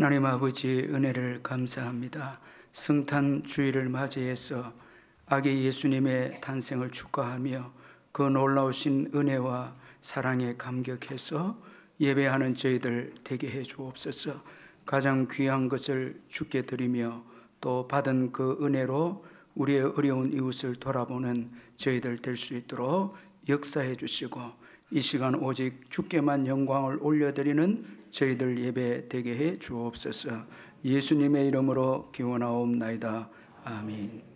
하나님 아버지 은혜를 감사합니다. 성탄 주일을 맞이해서 아기 예수님의 탄생을 축하하며 그 놀라우신 은혜와 사랑에 감격해서 예배하는 저희들 되게 해 주옵소서. 가장 귀한 것을 주께 드리며 또 받은 그 은혜로 우리의 어려운 이웃을 돌아보는 저희들 될 수 있도록 역사해 주시고, 이 시간 오직 주께만 영광을 올려드리는 저희들 예배 되게 해 주옵소서. 예수님의 이름으로 기원하옵나이다. 아멘.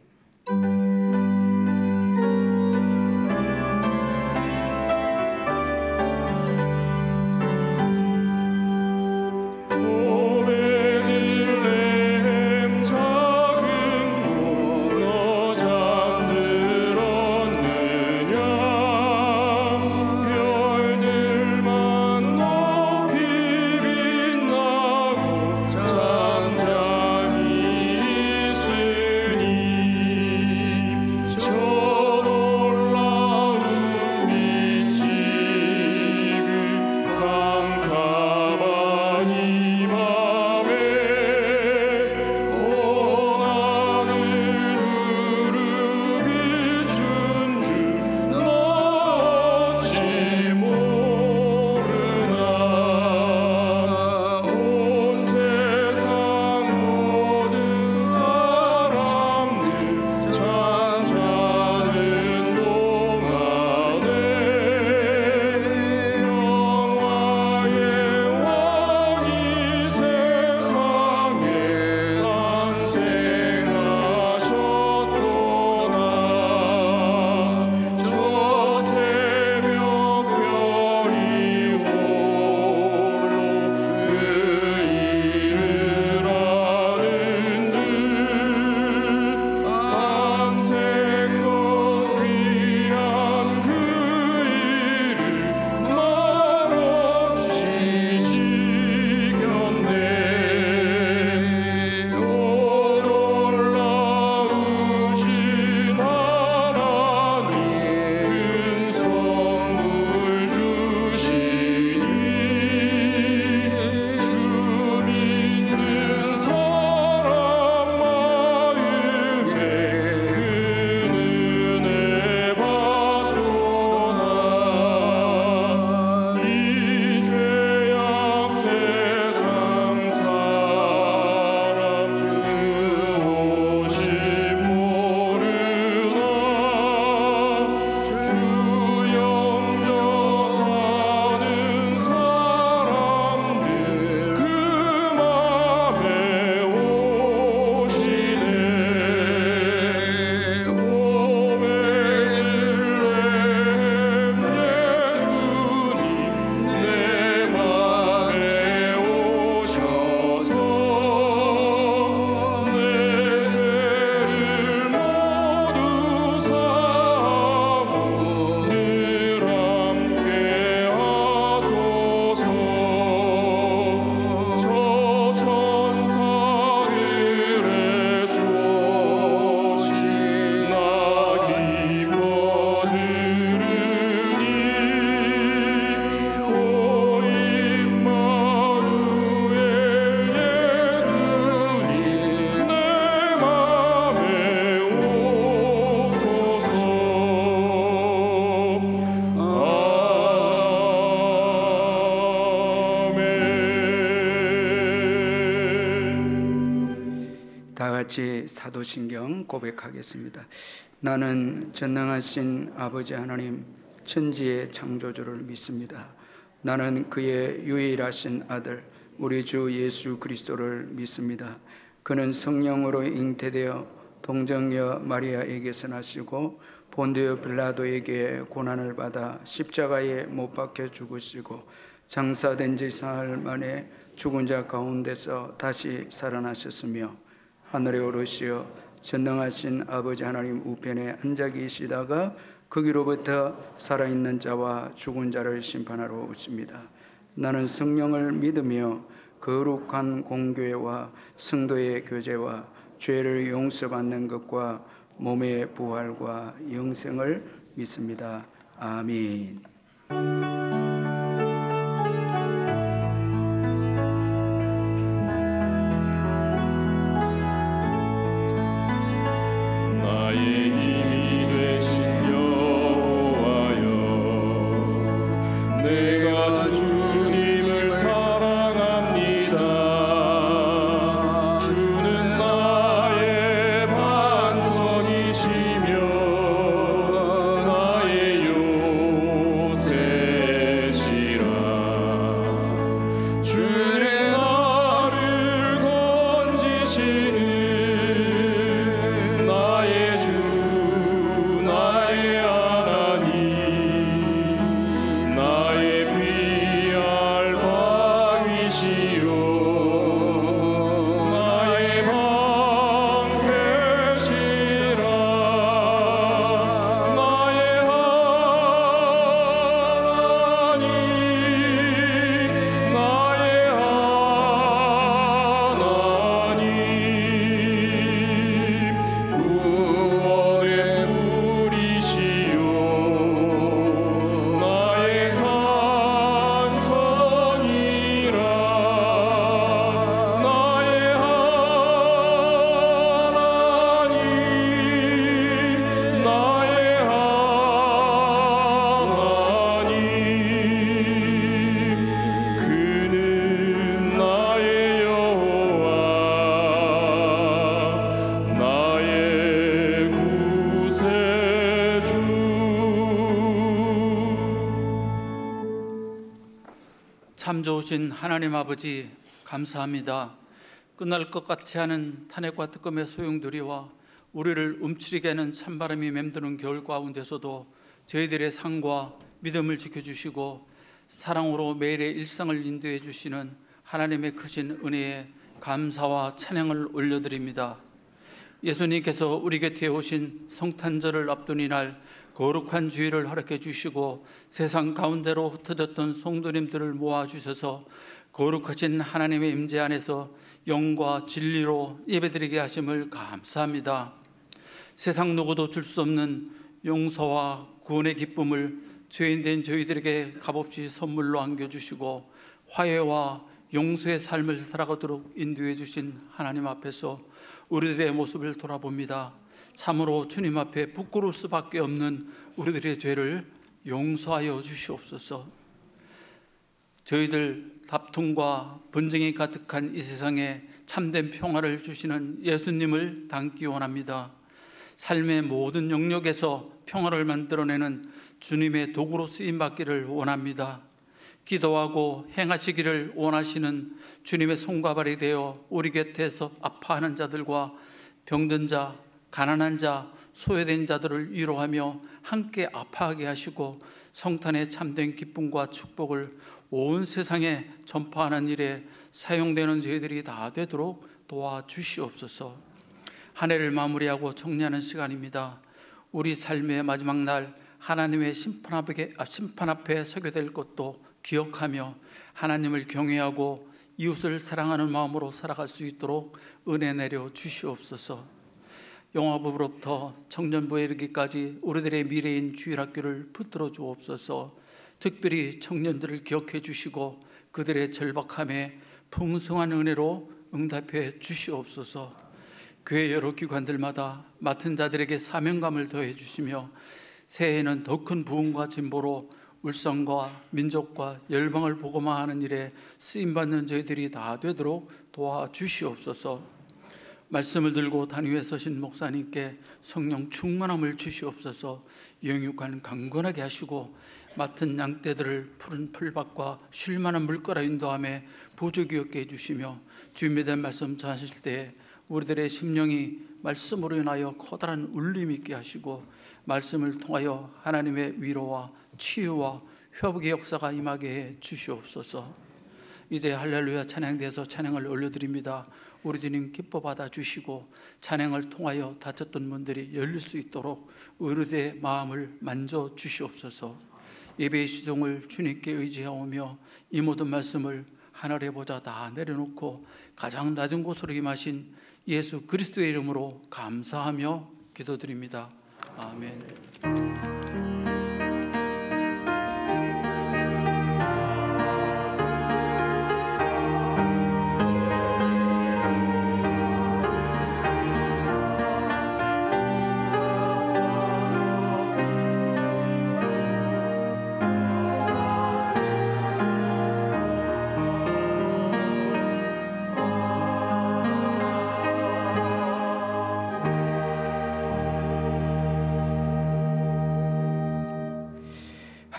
같이 사도신경 고백하겠습니다. 나는 전능하신 아버지 하나님 천지의 창조주를 믿습니다. 나는 그의 유일하신 아들 우리 주 예수 그리스도를 믿습니다. 그는 성령으로 잉태되어 동정녀 마리아에게서 나시고 본디오 빌라도에게 고난을 받아 십자가에 못 박혀 죽으시고 장사된 지 사흘 만에 죽은 자 가운데서 다시 살아나셨으며 하늘에 오르시어 전능하신 아버지 하나님 우편에 앉아 계시다가 거기로부터 살아있는 자와 죽은 자를 심판하러 오십니다. 나는 성령을 믿으며 거룩한 공교회와 성도의 교제와 죄를 용서받는 것과 몸의 부활과 영생을 믿습니다. 아멘. 참 좋으신 하나님 아버지, 감사합니다. 끝날 것 같지 않은 탄핵과 특검의 소용돌이와 우리를 움츠리게 하는 찬바람이 맴드는 겨울 가운데서도 저희들의 삶과 믿음을 지켜주시고 사랑으로 매일의 일상을 인도해 주시는 하나님의 크신 은혜에 감사와 찬양을 올려드립니다. 예수님께서 우리 곁에 오신 성탄절을 앞둔 이날 거룩한 주일을 허락해 주시고 세상 가운데로 흩어졌던 성도님들을 모아주셔서 거룩하신 하나님의 임재 안에서 영과 진리로 예배드리게 하심을 감사합니다. 세상 누구도 줄 수 없는 용서와 구원의 기쁨을 죄인된 저희들에게 값없이 선물로 안겨주시고 화해와 용서의 삶을 살아가도록 인도해 주신 하나님 앞에서 우리들의 모습을 돌아봅니다. 참으로 주님 앞에 부끄러울 수밖에 없는 우리들의 죄를 용서하여 주시옵소서. 저희들 다툼과 분쟁이 가득한 이 세상에 참된 평화를 주시는 예수님을 닮기 원합니다. 삶의 모든 영역에서 평화를 만들어내는 주님의 도구로 쓰임받기를 원합니다. 기도하고 행하시기를 원하시는 주님의 손과 발이 되어 우리 곁에서 아파하는 자들과 병든 자, 가난한 자, 소외된 자들을 위로하며 함께 아파하게 하시고 성탄의 참된 기쁨과 축복을 온 세상에 전파하는 일에 사용되는 저희들이 다 되도록 도와주시옵소서. 한 해를 마무리하고 정리하는 시간입니다. 우리 삶의 마지막 날 하나님의 심판 앞에 서게 될 것도 기억하며 하나님을 경외하고 이웃을 사랑하는 마음으로 살아갈 수 있도록 은혜 내려 주시옵소서. 영화부로부터 청년부에 이르기까지 우리들의 미래인 주일학교를 붙들어 주옵소서. 특별히 청년들을 기억해 주시고 그들의 절박함에 풍성한 은혜로 응답해 주시옵소서. 교회 여러 기관들마다 맡은 자들에게 사명감을 더해 주시며 새해에는 더 큰 부흥과 진보로 울성과 민족과 열방을 복음화하는 일에 쓰임받는 저희들이 다 되도록 도와주시옵소서. 말씀을 들고 단위에 서신 목사님께 성령 충만함을 주시옵소서. 영육간 강건하게 하시고 맡은 양떼들을 푸른 풀밭과 쉴만한 물가로 인도함에 보조기 없게 해주시며 주님에 대한 말씀 전하실 때 우리들의 심령이 말씀으로 인하여 커다란 울림이 있게 하시고 말씀을 통하여 하나님의 위로와 치유와 회복의 역사가 임하게 해 주시옵소서. 이제 할렐루야 찬양대에서 찬양을 올려드립니다. 우리 주님 기뻐 받아 주시고 찬양을 통하여 다쳤던 문들이 열릴 수 있도록 우리들의 마음을 만져 주시옵소서. 예배의 시종을 주님께 의지하오며 이 모든 말씀을 하늘의 보좌 다 내려놓고 가장 낮은 곳으로 임하신 예수 그리스도의 이름으로 감사하며 기도드립니다. 아멘.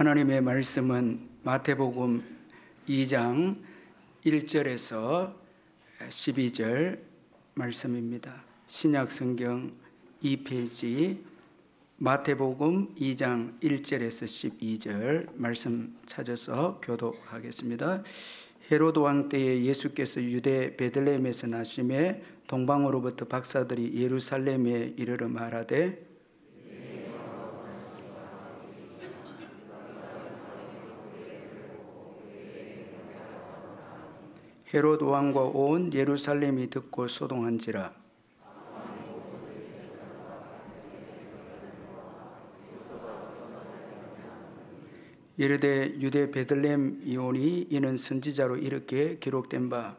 하나님의 말씀은 마태복음 2장 1절에서 12절 말씀입니다. 신약성경 2페이지 마태복음 2장 1절에서 12절 말씀 찾아서 교독하겠습니다. 헤로드 왕 때에 예수께서 유대 베들레헴에서 나심에 동방으로부터 박사들이 예루살렘에 이르러 말하되 헤롯 왕과 온 예루살렘이 듣고 소동한지라. 이르되 유대 베들레헴이오니 이는 선지자로 이렇게 기록된 바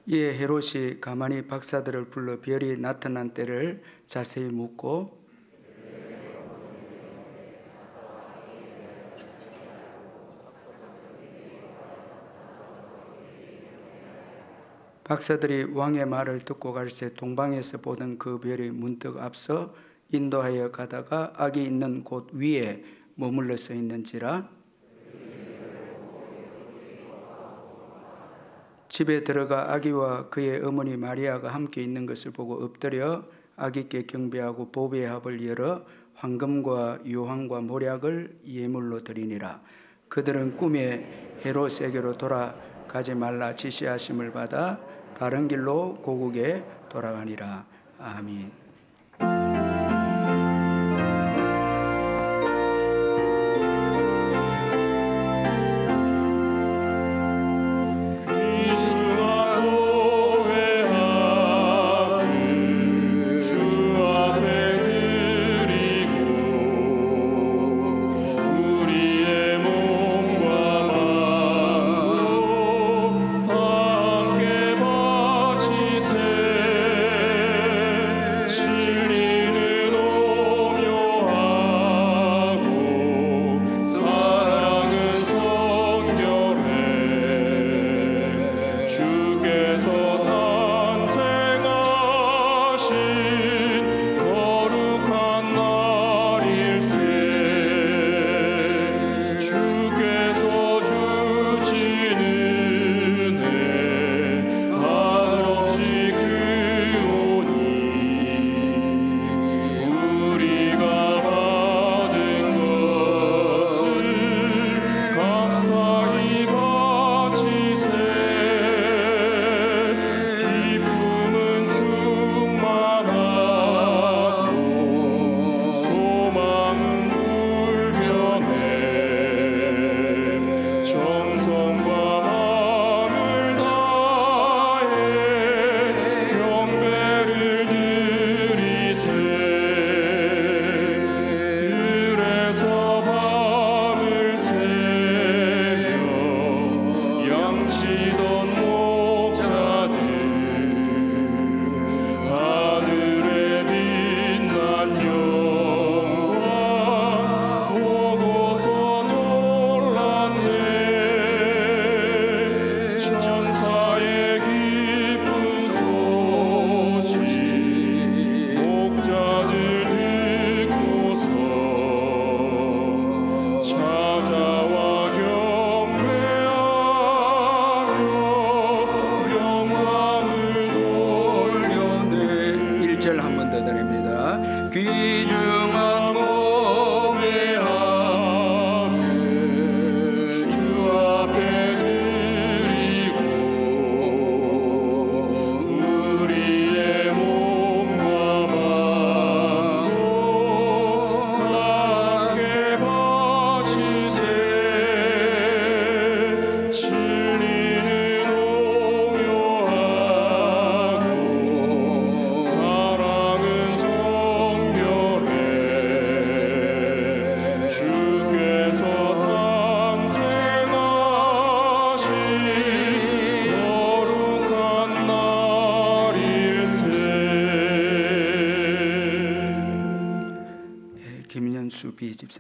이에 헤롯이 가만히 박사들을 불러 별이 나타난 때를 자세히 묻고 박사들이 왕의 말을 듣고 갈새 동방에서 보던 그 별이 문득 앞서 인도하여 가다가 악이 있는 곳 위에 머물러 서 있는지라. 집에 들어가 아기와 그의 어머니 마리아가 함께 있는 것을 보고 엎드려 아기께 경배하고 보배의 합을 열어 황금과 유황과 모략을 예물로 드리니라. 그들은 꿈에 헤롯에게로 돌아가지 말라 지시하심을 받아 다른 길로 고국에 돌아가니라. 아멘.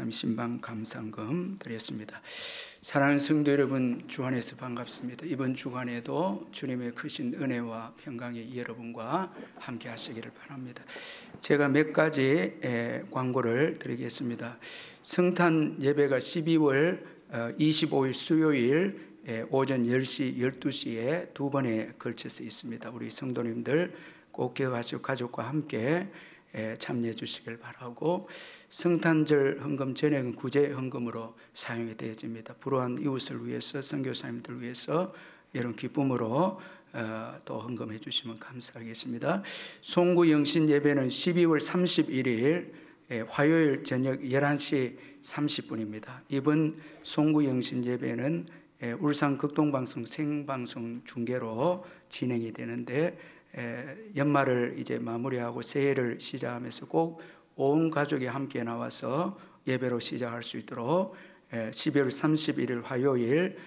신방 감상금 드렸습니다. 사랑하는 성도 여러분, 주 안에서 반갑습니다. 이번 주간에도 주님의 크신 은혜와 평강이 여러분과 함께 하시기를 바랍니다. 제가 몇 가지 광고를 드리겠습니다. 성탄 예배가 12월 25일 수요일 오전 10시, 12시에 두 번에 걸쳐서 있습니다. 우리 성도님들 꼭 기억하시고 가족과 함께 참여해 주시길 바라고, 성탄절 헌금 전액은 구제 헌금으로 사용이 되어집니다. 불우한 이웃을 위해서, 선교사님들 위해서 이런 기쁨으로 또 헌금해 주시면 감사하겠습니다. 송구 영신 예배는 12월 31일 화요일 저녁 11시 30분입니다. 이번 송구 영신 예배는 울산 극동방송 생방송 중계로 진행이 되는데, 연말을 이제 마무리하고 새해를 시작하면서 꼭 온 가족이 함께 나와서 예배로 시작할 수 있도록 12월 31일 화요일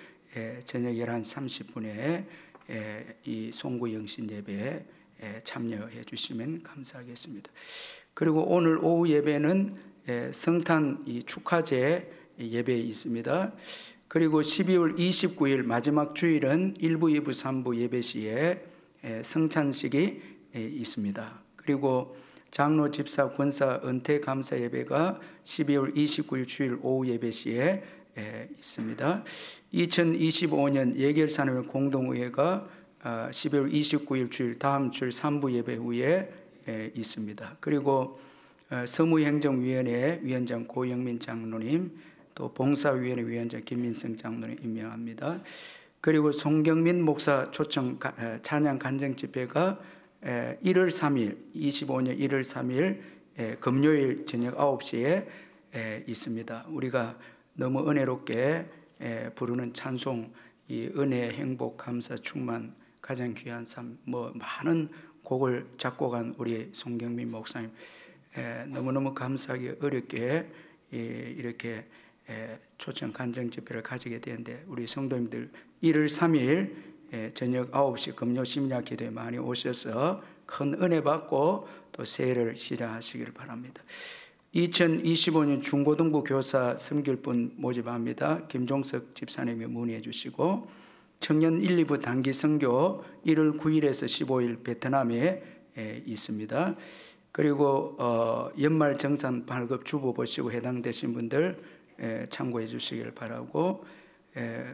저녁 11시 30분에 이 송구 영신 예배에 참여해 주시면 감사하겠습니다. 그리고 오늘 오후 예배는 성탄 축하제 예배 있습니다. 그리고 12월 29일 마지막 주일은 1부, 2부, 3부 예배 시에 성찬식이 있습니다. 그리고 장로 집사 권사 은퇴 감사 예배가 12월 29일 주일 오후 예배 시에 있습니다. 2025년 예결산회 공동의회가 12월 29일 주일 다음 주일 3부 예배 후에 있습니다. 그리고 서무행정위원회 위원장 고영민 장로님, 또 봉사위원회 위원장 김민성 장로님 임명합니다. 그리고 송경민 목사 초청 찬양 간증 집회가 1월 3일 25년 1월 3일 금요일 저녁 9시에 있습니다. 우리가 너무 은혜롭게 부르는 찬송, 이 은혜, 행복, 감사, 충만, 가장 귀한 삶, 많은 곡을 작곡한 우리 송경민 목사님, 너무너무 감사하게 어렵게 이렇게 초청 간증 집회를 가지게 되는데, 우리 성도님들 1월 3일 저녁 9시 금요 심야 기도에 많이 오셔서 큰 은혜 받고 또 새해를 시작하시길 바랍니다. 2025년 중고등부 교사 섬길 분 모집합니다. 김종석 집사님이 문의해 주시고, 청년 1, 2부 단기 선교 1월 9일에서 15일 베트남에 있습니다. 그리고 연말 정산 발급 주보 보시고 해당되신 분들 참고해 주시길 바라고,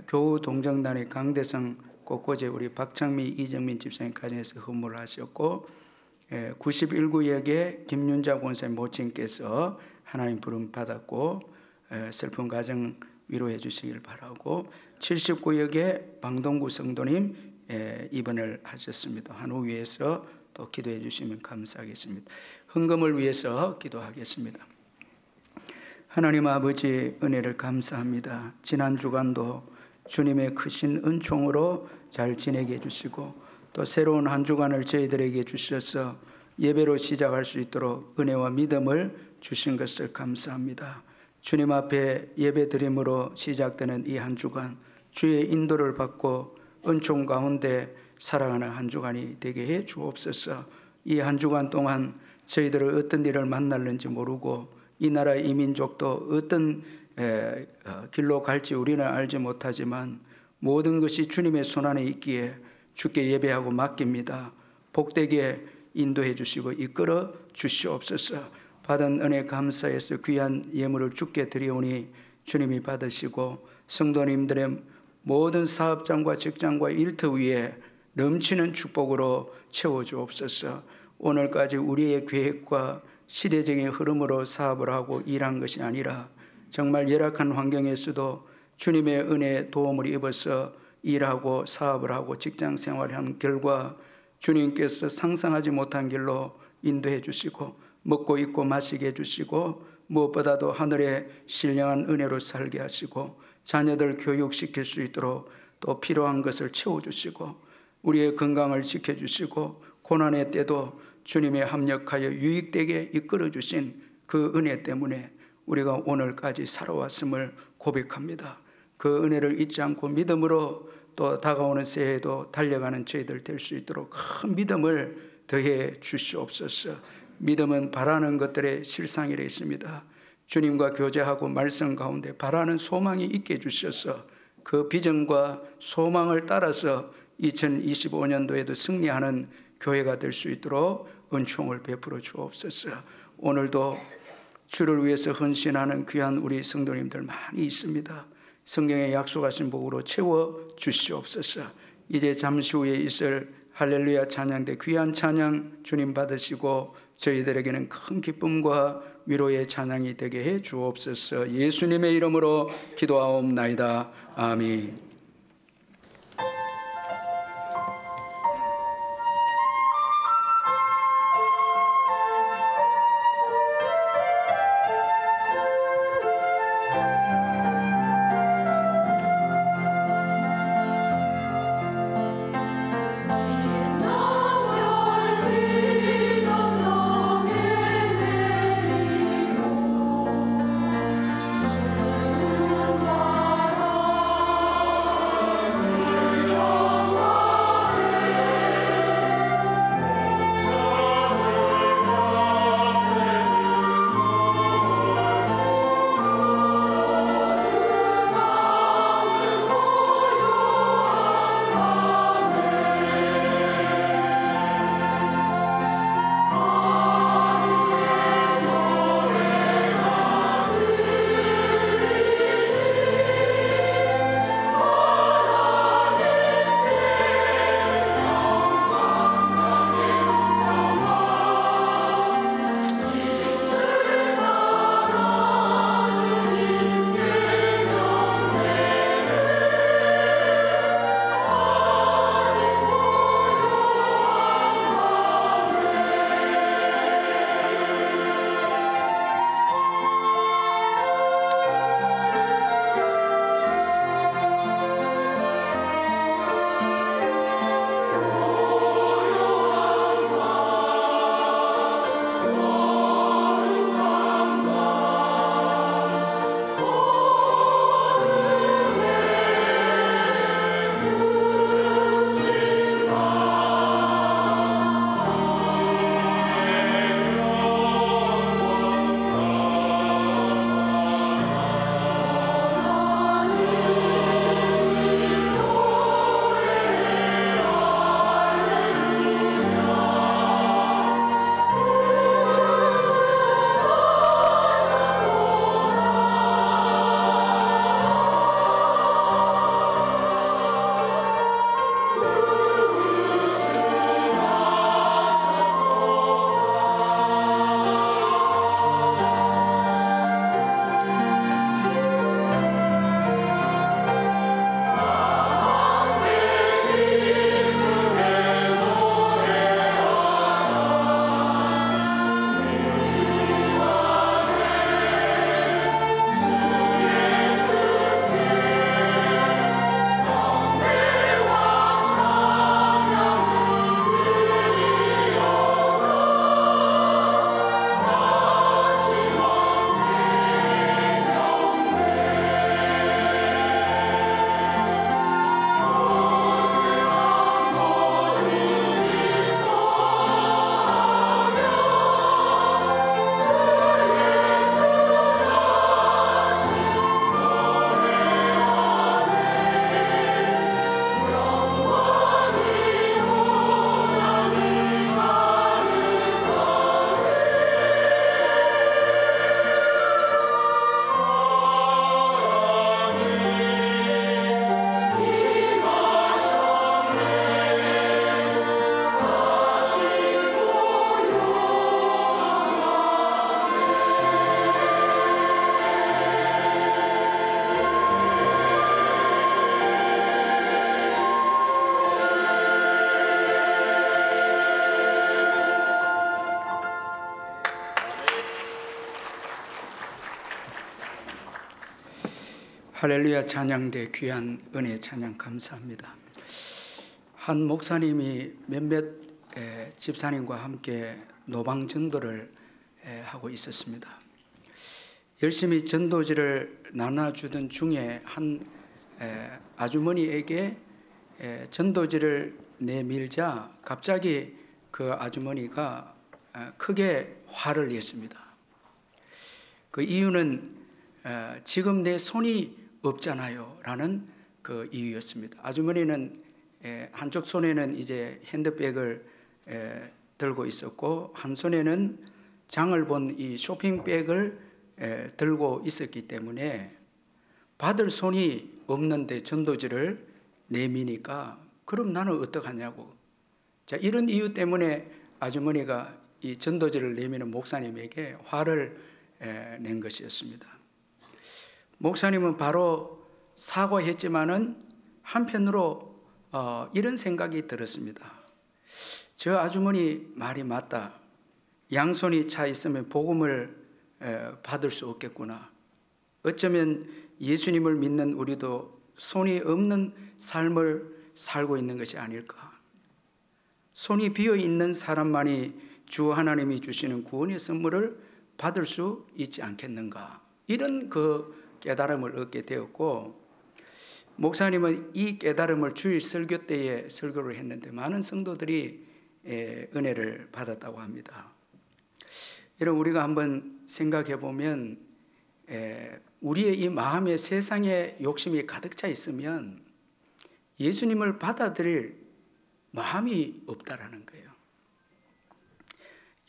교우 동정단의 강대성 곳곳에 우리 박창미 이정민 집사님 가정에서 헌물을 하셨고, 91구역에 김윤자 권사님 모친께서 하나님 부름 받았고 슬픈 가정 위로해 주시길 바라고, 79역에 방동구 성도님 입원을 하셨습니다. 한우 위해서 또 기도해 주시면 감사하겠습니다. 헌금을 위해서 기도하겠습니다. 하나님 아버지, 은혜를 감사합니다. 지난 주간도 주님의 크신 은총으로 잘 지내게 해주시고, 또 새로운 한 주간을 저희들에게 주셔서 예배로 시작할 수 있도록 은혜와 믿음을 주신 것을 감사합니다. 주님 앞에 예배 드림으로 시작되는 이 한 주간, 주의 인도를 받고 은총 가운데 살아가는 한 주간이 되게 해 주옵소서. 이 한 주간 동안 저희들을 어떤 일을 만날는지 모르고, 이 나라의 이민족도 어떤 길로 갈지 우리는 알지 못하지만, 모든 것이 주님의 손안에 있기에 주께 예배하고 맡깁니다. 복되게 인도해 주시고 이끌어 주시옵소서. 받은 은혜 감사해서 귀한 예물을 주께 드리오니 주님이 받으시고, 성도님들의 모든 사업장과 직장과 일터 위에 넘치는 축복으로 채워주옵소서. 오늘까지 우리의 계획과 시대적인 흐름으로 사업을 하고 일한 것이 아니라, 정말 열악한 환경에서도 주님의 은혜에 도움을 입어서 일하고 사업을 하고 직장 생활을 한 결과 주님께서 상상하지 못한 길로 인도해 주시고, 먹고 입고 마시게 해주시고, 무엇보다도 하늘의 신령한 은혜로 살게 하시고, 자녀들 교육시킬 수 있도록 또 필요한 것을 채워주시고, 우리의 건강을 지켜주시고, 고난의 때도 주님의 합력하여 유익되게 이끌어주신 그 은혜 때문에 우리가 오늘까지 살아왔음을 고백합니다. 그 은혜를 잊지 않고 믿음으로 또 다가오는 새해에도 달려가는 저희들 될 수 있도록 큰 믿음을 더해 주시옵소서. 믿음은 바라는 것들의 실상이라 있습니다. 주님과 교제하고 말씀 가운데 바라는 소망이 있게 해주셔서 그 비전과 소망을 따라서 2025년도에도 승리하는 교회가 될 수 있도록 은총을 베풀어 주옵소서. 오늘도 주를 위해서 헌신하는 귀한 우리 성도님들 많이 있습니다. 성경에 약속하신 복으로 채워 주시옵소서. 이제 잠시 후에 있을 할렐루야 찬양대 귀한 찬양 주님 받으시고, 저희들에게는 큰 기쁨과 위로의 찬양이 되게 해 주옵소서. 예수님의 이름으로 기도하옵나이다. 아멘. 할렐루야 찬양대 귀한 은혜 찬양 감사합니다. 한 목사님이 몇몇 집사님과 함께 노방 전도를 하고 있었습니다. 열심히 전도지를 나눠주던 중에 한 아주머니에게 전도지를 내밀자 갑자기 그 아주머니가 크게 화를 냈습니다. 그 이유는 지금 내 손이 없잖아요 라는 그 이유였습니다. 아주머니는 한쪽 손에는 이제 핸드백을 들고 있었고 한 손에는 장을 본 이 쇼핑백을 들고 있었기 때문에 받을 손이 없는데 전도지를 내미니까 그럼 나는 어떡하냐고. 자, 이런 이유 때문에 아주머니가 이 전도지를 내미는 목사님에게 화를 낸 것이었습니다. 목사님은 바로 사과했지만은 한편으로 이런 생각이 들었습니다. 저 아주머니 말이 맞다. 양손이 차 있으면 복음을 받을 수 없겠구나. 어쩌면 예수님을 믿는 우리도 손이 없는 삶을 살고 있는 것이 아닐까. 손이 비어 있는 사람만이 주 하나님이 주시는 구원의 선물을 받을 수 있지 않겠는가. 이런 그 깨달음을 얻게 되었고, 목사님은 이 깨달음을 주일 설교 때에 설교를 했는데 많은 성도들이 은혜를 받았다고 합니다. 여러분, 우리가 한번 생각해 보면 우리의 이 마음에 세상의 욕심이 가득 차 있으면 예수님을 받아들일 마음이 없다라는 거예요.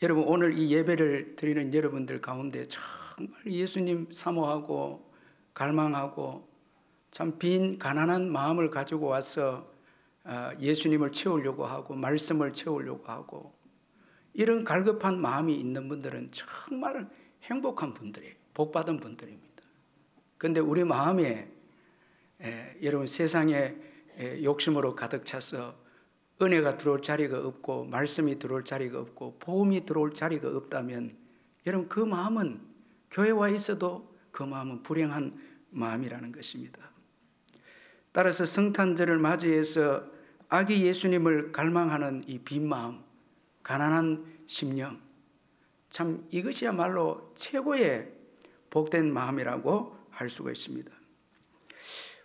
여러분, 오늘 이 예배를 드리는 여러분들 가운데 정말 예수님 사모하고 갈망하고 참 빈 가난한 마음을 가지고 와서 예수님을 채우려고 하고 말씀을 채우려고 하고 이런 갈급한 마음이 있는 분들은 정말 행복한 분들이에요. 복받은 분들입니다. 그런데 우리 마음에 여러분 세상에 욕심으로 가득 차서 은혜가 들어올 자리가 없고 말씀이 들어올 자리가 없고 복음이 들어올 자리가 없다면 여러분 그 마음은 교회 와 있어도 그 마음은 불행한 마음이라는 것입니다. 따라서 성탄절을 맞이해서 아기 예수님을 갈망하는 이 빈 마음, 가난한 심령, 참 이것이야말로 최고의 복된 마음이라고 할 수가 있습니다.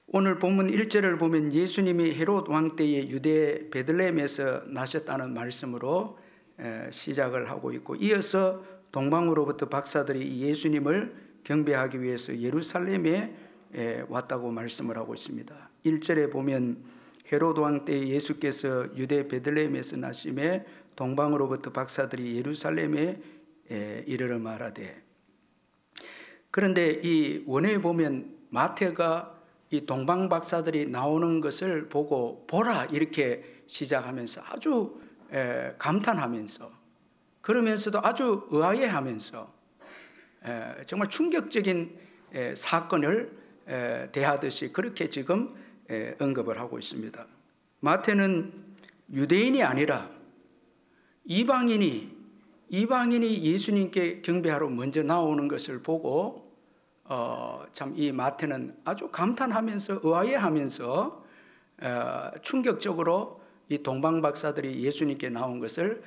오늘 본문 1절을 보면 예수님이 헤롯 왕 때에 유대 베들레헴에서 나셨다는 말씀으로 시작을 하고 있고, 이어서 동방으로부터 박사들이 예수님을 경배하기 위해서 예루살렘에 왔다고 말씀을 하고 있습니다. 1절에 보면 헤롯 왕 때 예수께서 유대 베들레헴에서 나심에 동방으로부터 박사들이 예루살렘에 이르러 말하되. 그런데 이 원어에 보면 마태가 이 동방 박사들이 나오는 것을 보고 보라 이렇게 시작하면서 아주 감탄하면서 그러면서도 아주 의아해하면서 정말 충격적인 사건을 대하듯이 그렇게 지금 언급을 하고 있습니다. 마태는 유대인이 아니라 이방인이 예수님께 경배하러 먼저 나오는 것을 보고 참 이 마태는 아주 감탄하면서 의아해하면서 충격적으로 이 동방 박사들이 예수님께 나온 것을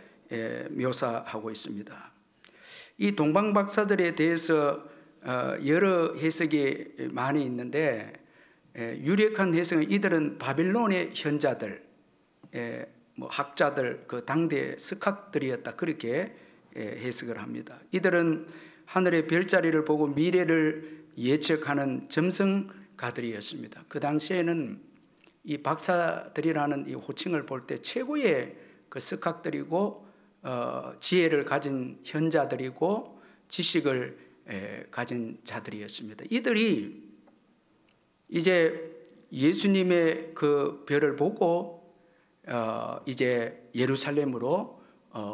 묘사하고 있습니다. 이 동방 박사들에 대해서 여러 해석이 많이 있는데 유력한 해석은 이들은 바빌론의 현자들, 뭐 학자들, 그 당대 석학들이었다 그렇게 해석을 합니다. 이들은 하늘의 별자리를 보고 미래를 예측하는 점성가들이었습니다. 그 당시에는 이 박사들이라는 이 호칭을 볼 때 최고의 그 석학들이고 지혜를 가진 현자들이고 지식을 가진 자들이었습니다. 이들이 이제 예수님의 그 별을 보고 이제 예루살렘으로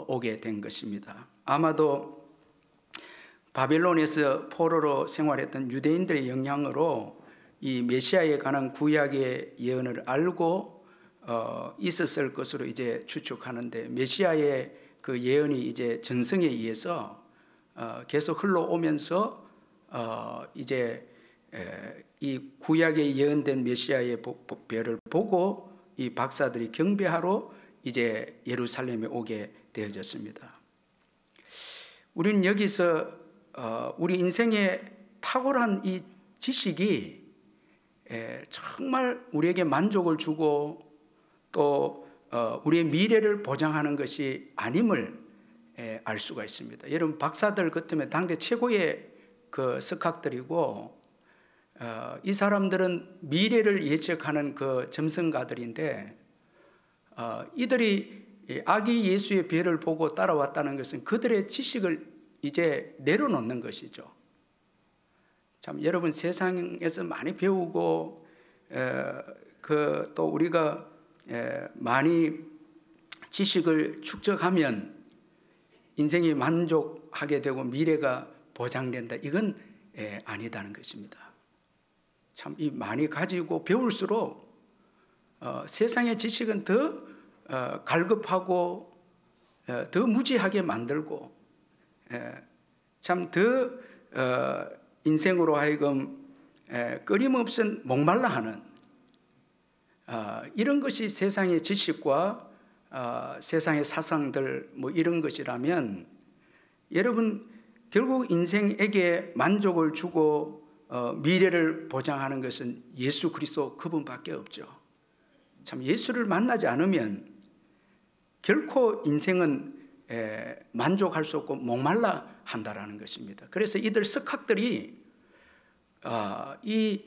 오게 된 것입니다. 아마도 바벨론에서 포로로 생활했던 유대인들의 영향으로 이 메시아에 관한 구약의 예언을 알고 있었을 것으로 이제 추측하는데, 메시아의 그 예언이 이제 전성에 의해서 계속 흘러오면서 이제 이 구약에 예언된 메시아의 별을 보고 이 박사들이 경배하러 이제 예루살렘에 오게 되어졌습니다. 우리는 여기서 우리 인생의 탁월한 이 지식이 정말 우리에게 만족을 주고 또 우리의 미래를 보장하는 것이 아님을 알 수가 있습니다. 여러분, 박사들 같으면 당대 최고의 그 석학들이고 이 사람들은 미래를 예측하는 그 점성가들인데 이들이 아기 예수의 별을 보고 따라왔다는 것은 그들의 지식을 이제 내려놓는 것이죠. 참 여러분, 세상에서 많이 배우고 또 우리가 많이 지식을 축적하면 인생이 만족하게 되고 미래가 보장된다, 이건 아니다는 것입니다. 참 이 많이 가지고 배울수록 세상의 지식은 더 갈급하고 더 무지하게 만들고 참 더 인생으로 하여금 끊임없은 목말라 하는 이런 것이 세상의 지식과 세상의 사상들 뭐 이런 것이라면 여러분, 결국 인생에게 만족을 주고 미래를 보장하는 것은 예수 그리스도 그분밖에 없죠. 참 예수를 만나지 않으면 결코 인생은 만족할 수 없고 목말라 한다라는 것입니다. 그래서 이들 석학들이 이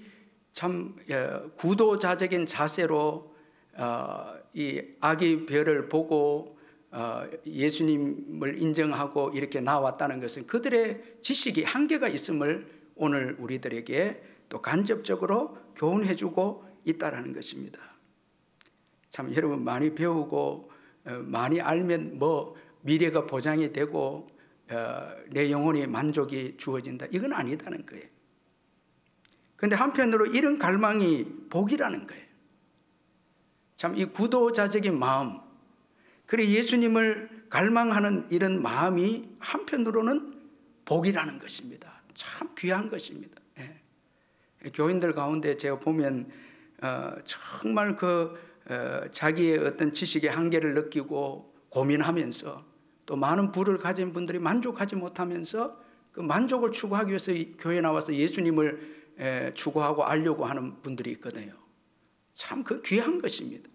참 구도자적인 자세로 이 아기 별을 보고 예수님을 인정하고 이렇게 나왔다는 것은 그들의 지식이 한계가 있음을 오늘 우리들에게 또 간접적으로 교훈해주고 있다라는 것입니다. 참 여러분, 많이 배우고 많이 알면 뭐 미래가 보장이 되고 내 영혼이 만족이 주어진다, 이건 아니다는 거예요. 그런데 한편으로 이런 갈망이 복이라는 거예요. 참 이 구도자적인 마음, 그리고 예수님을 갈망하는 이런 마음이 한편으로는 복이라는 것입니다. 참 귀한 것입니다. 교인들 가운데 제가 보면 정말 자기의 어떤 지식의 한계를 느끼고 고민하면서 또 많은 부를 가진 분들이 만족하지 못하면서 그 만족을 추구하기 위해서 교회에 나와서 예수님을 추구하고 알려고 하는 분들이 있거든요. 참 그 귀한 것입니다.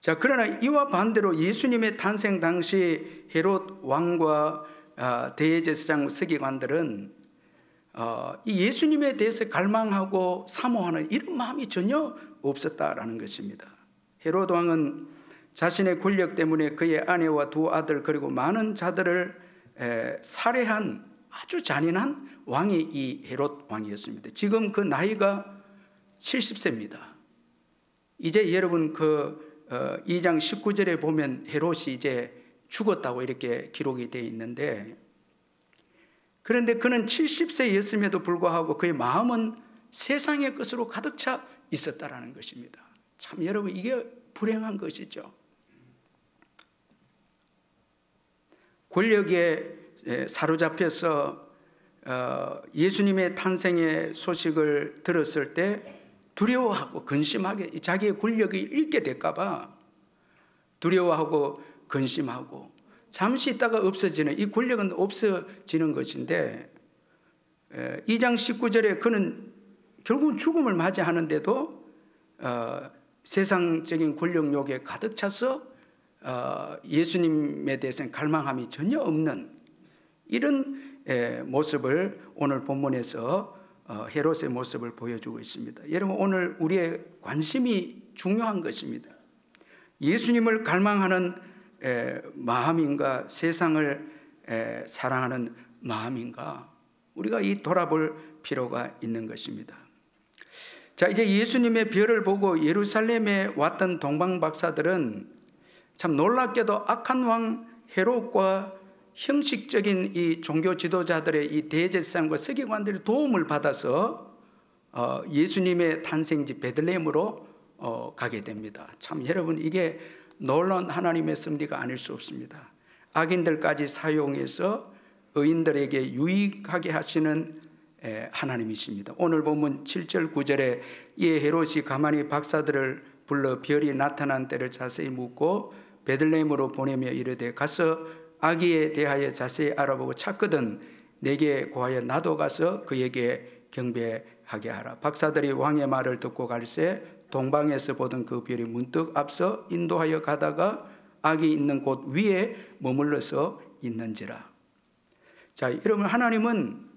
자, 그러나 이와 반대로 예수님의 탄생 당시 헤롯 왕과 대제사장 서기관들은 이 예수님에 대해서 갈망하고 사모하는 이런 마음이 전혀 없었다라는 것입니다. 헤롯 왕은 자신의 권력 때문에 그의 아내와 두 아들 그리고 많은 자들을 살해한 아주 잔인한 왕이 이 헤롯 왕이었습니다. 지금 그 나이가 70세입니다. 이제 여러분 2장 19절에 보면 헤롯이 이제 죽었다고 이렇게 기록이 되어 있는데, 그런데 그는 70세였음에도 불구하고 그의 마음은 세상의 것으로 가득 차 있었다라는 것입니다. 참 여러분, 이게 불행한 것이죠. 권력에 사로잡혀서 예수님의 탄생의 소식을 들었을 때 두려워하고 근심하게, 자기의 권력이 잃게 될까 봐 두려워하고 근심하고 잠시 있다가 없어지는, 이 권력은 없어지는 것인데 2장 19절에 그는 결국은 죽음을 맞이하는데도 세상적인 권력욕에 가득 차서 예수님에 대해서는 갈망함이 전혀 없는 이런 모습을 오늘 본문에서 헤롯의 모습을 보여주고 있습니다. 여러분, 오늘 우리의 관심이 중요한 것입니다. 예수님을 갈망하는 마음인가, 세상을 사랑하는 마음인가, 우리가 이 돌아볼 필요가 있는 것입니다. 자, 이제 예수님의 별을 보고 예루살렘에 왔던 동방박사들은 참 놀랍게도 악한 왕 헤롯과 형식적인 이 종교 지도자들의 이 대제사장과 서기관들의 도움을 받아서 예수님의 탄생지 베들레헴으로 가게 됩니다. 참 여러분, 이게 놀라운 하나님의 섭리가 아닐 수 없습니다. 악인들까지 사용해서 의인들에게 유익하게 하시는 하나님이십니다. 오늘 본문 7절 9절에 이에 헤롯이 가만히 박사들을 불러 별이 나타난 때를 자세히 묻고 베들레헴으로 보내며 이르되 가서 아기에 대하여 자세히 알아보고 찾거든 내게 고하여 나도 가서 그에게 경배하게 하라. 박사들이 왕의 말을 듣고 갈새 동방에서 보던 그 별이 문득 앞서 인도하여 가다가 아기 있는 곳 위에 머물러서 있는지라. 자, 여러분, 하나님은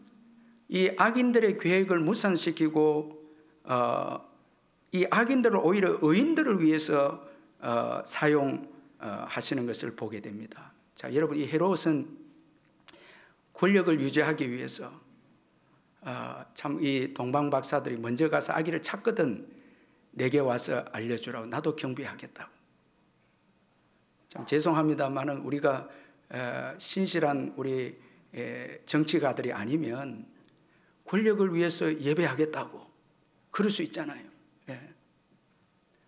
이 악인들의 계획을 무산시키고 이 악인들을 오히려 의인들을 위해서 사용하시는 것을 보게 됩니다. 자, 여러분, 이 헤롯은 권력을 유지하기 위해서 참 이 동방 박사들이 먼저 가서 아기를 찾거든 내게 와서 알려주라고, 나도 경배하겠다고. 참 죄송합니다만은 우리가 신실한 우리 정치가들이 아니면 권력을 위해서 예배하겠다고 그럴 수 있잖아요.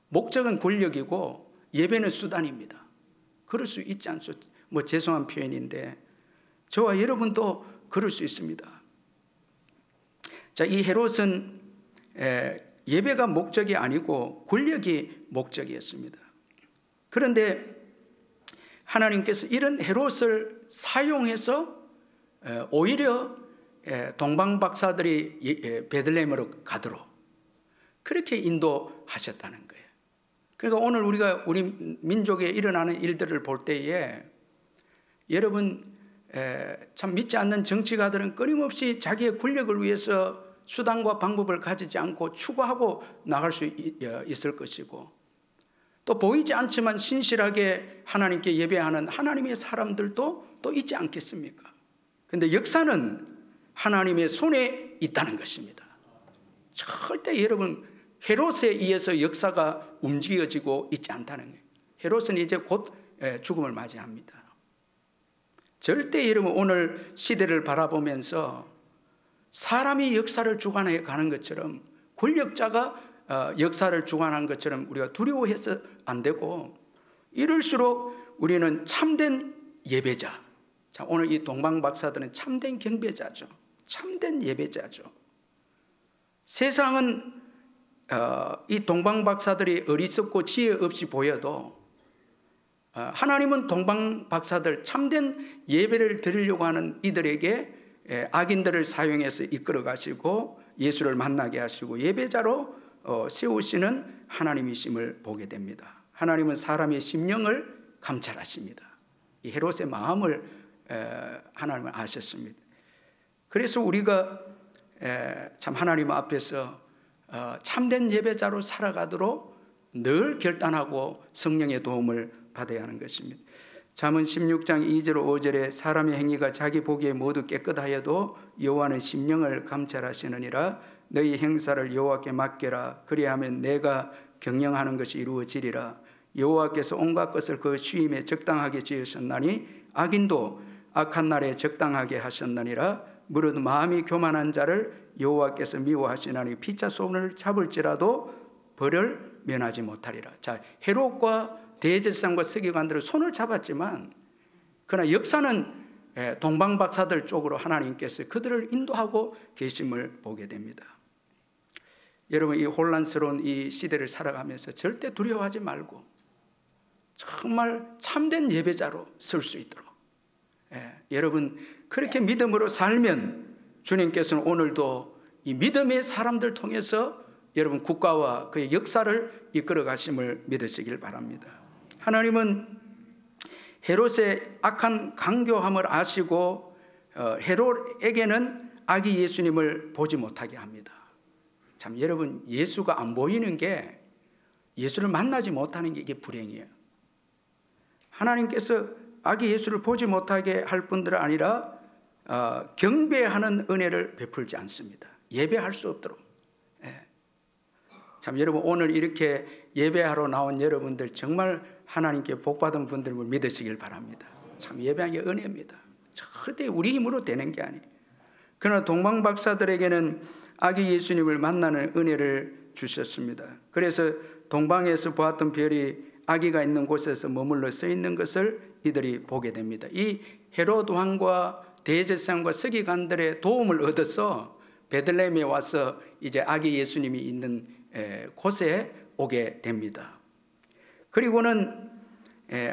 목적은 권력이고 예배는 수단입니다. 그럴 수 있지 않습니까? 뭐 죄송한 표현인데 저와 여러분도 그럴 수 있습니다. 자, 이 헤롯은 예배가 목적이 아니고 권력이 목적이었습니다. 그런데 하나님께서 이런 헤롯을 사용해서 오히려 동방 박사들이 베들레헴으로 가도록 그렇게 인도하셨다는 거예요. 그러니까 오늘 우리가 우리 민족에 일어나는 일들을 볼 때에 여러분 참 믿지 않는 정치가들은 끊임없이 자기의 권력을 위해서 수단과 방법을 가지지 않고 추구하고 나갈 수 있을 것이고, 또 보이지 않지만 신실하게 하나님께 예배하는 하나님의 사람들도 또 있지 않겠습니까? 그런데 역사는 하나님의 손에 있다는 것입니다. 절대 여러분 헤롯에 의해서 역사가 움직여지고 있지 않다는 거예요. 헤롯은 이제 곧 죽음을 맞이합니다. 절대 여러분 오늘 시대를 바라보면서 사람이 역사를 주관해 가는 것처럼, 권력자가 역사를 주관한 것처럼 우리가 두려워해서 안 되고, 이럴수록 우리는 참된 예배자. 자, 오늘 이 동방 박사들은 참된 경배자죠. 참된 예배자죠. 세상은 이 동방 박사들이 어리석고 지혜 없이 보여도 하나님은 동방 박사들, 참된 예배를 드리려고 하는 이들에게 악인들을 사용해서 이끌어 가시고 예수를 만나게 하시고 예배자로 세우시는 하나님이심을 보게 됩니다. 하나님은 사람의 심령을 감찰하십니다. 이 헤롯의 마음을 하나님은 아셨습니다. 그래서 우리가 참 하나님 앞에서 참된 예배자로 살아가도록 늘 결단하고 성령의 도움을 받아야 하는 것입니다. 잠언 16장 2절 5절에 사람의 행위가 자기 보기에 모두 깨끗하여도 여호와는 심령을 감찰하시느니라. 너희 행사를 여호와께 맡겨라. 그리하면 내가 경영하는 것이 이루어지리라. 여호와께서 온갖 것을 그 쉬임에 적당하게 지으셨나니 악인도 악한 날에 적당하게 하셨느니라. 무릇 마음이 교만한 자를 여호와께서 미워하시나니 피차 손을 잡을지라도 벌을 면하지 못하리라. 자, 헤롯과 대제사장과 서기관들은 손을 잡았지만 그러나 역사는 동방 박사들 쪽으로 하나님께서 그들을 인도하고 계심을 보게 됩니다. 여러분, 이 혼란스러운 이 시대를 살아가면서 절대 두려워하지 말고 정말 참된 예배자로 설 수 있도록 여러분 그렇게 믿음으로 살면 주님께서는 오늘도 이 믿음의 사람들 통해서 여러분 국가와 그의 역사를 이끌어 가심을 믿으시길 바랍니다. 하나님은 헤롯의 악한 강교함을 아시고 헤롯에게는 아기 예수님을 보지 못하게 합니다. 참 여러분, 예수가 안 보이는 게, 예수를 만나지 못하는 게 이게 불행이에요. 하나님께서 아기 예수를 보지 못하게 할 뿐들 아니라 경배하는 은혜를 베풀지 않습니다. 예배할 수 없도록. 참 여러분, 오늘 이렇게 예배하러 나온 여러분들 정말 하나님께 복받은 분들을 믿으시길 바랍니다. 참 예배한 게 은혜입니다. 절대 우리 힘으로 되는 게 아니에요. 그러나 동방 박사들에게는 아기 예수님을 만나는 은혜를 주셨습니다. 그래서 동방에서 보았던 별이 아기가 있는 곳에서 머물러 서 있는 것을 이들이 보게 됩니다. 이 헤롯 왕과 대제사장과 서기관들의 도움을 얻어서 베들레헴에 와서 이제 아기 예수님이 있는 곳에 오게 됩니다. 그리고는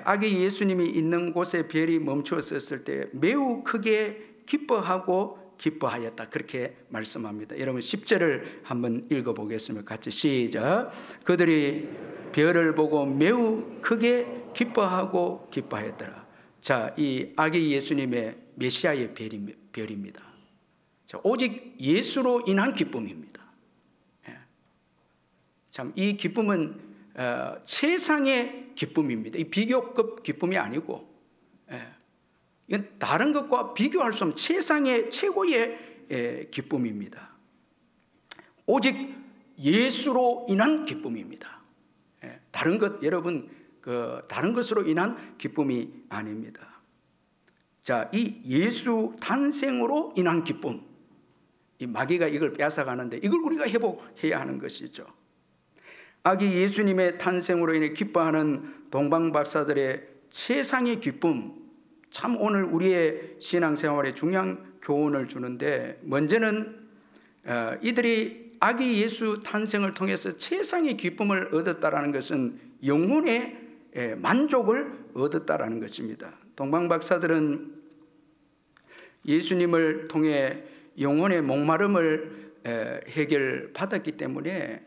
아기 예수님이 있는 곳에 별이 멈추었을 때 매우 크게 기뻐하였다, 그렇게 말씀합니다. 여러분 10절을 한번 읽어보겠습니다. 같이 시작. 그들이 별을 보고 매우 크게 기뻐하였더라. 자, 이 아기 예수님의 메시아의 별입니다. 자, 오직 예수로 인한 기쁨입니다. 참, 이 기쁨은 최상의 기쁨입니다. 이 비교급 기쁨이 아니고, 이건 다른 것과 비교할 수 없는 최고의 기쁨입니다. 오직 예수로 인한 기쁨입니다. 다른 것, 여러분, 다른 것으로 인한 기쁨이 아닙니다. 자, 이 예수 탄생으로 인한 기쁨, 이 마귀가 이걸 빼앗아가는데 이걸 우리가 회복해야 하는 것이죠. 아기 예수님의 탄생으로 인해 기뻐하는 동방박사들의 최상의 기쁨, 참 오늘 우리의 신앙생활에 중요한 교훈을 주는데, 먼저는 이들이 아기 예수 탄생을 통해서 최상의 기쁨을 얻었다라는 것은 영혼의 만족을 얻었다라는 것입니다. 동방박사들은 예수님을 통해 영혼의 목마름을 해결받았기 때문에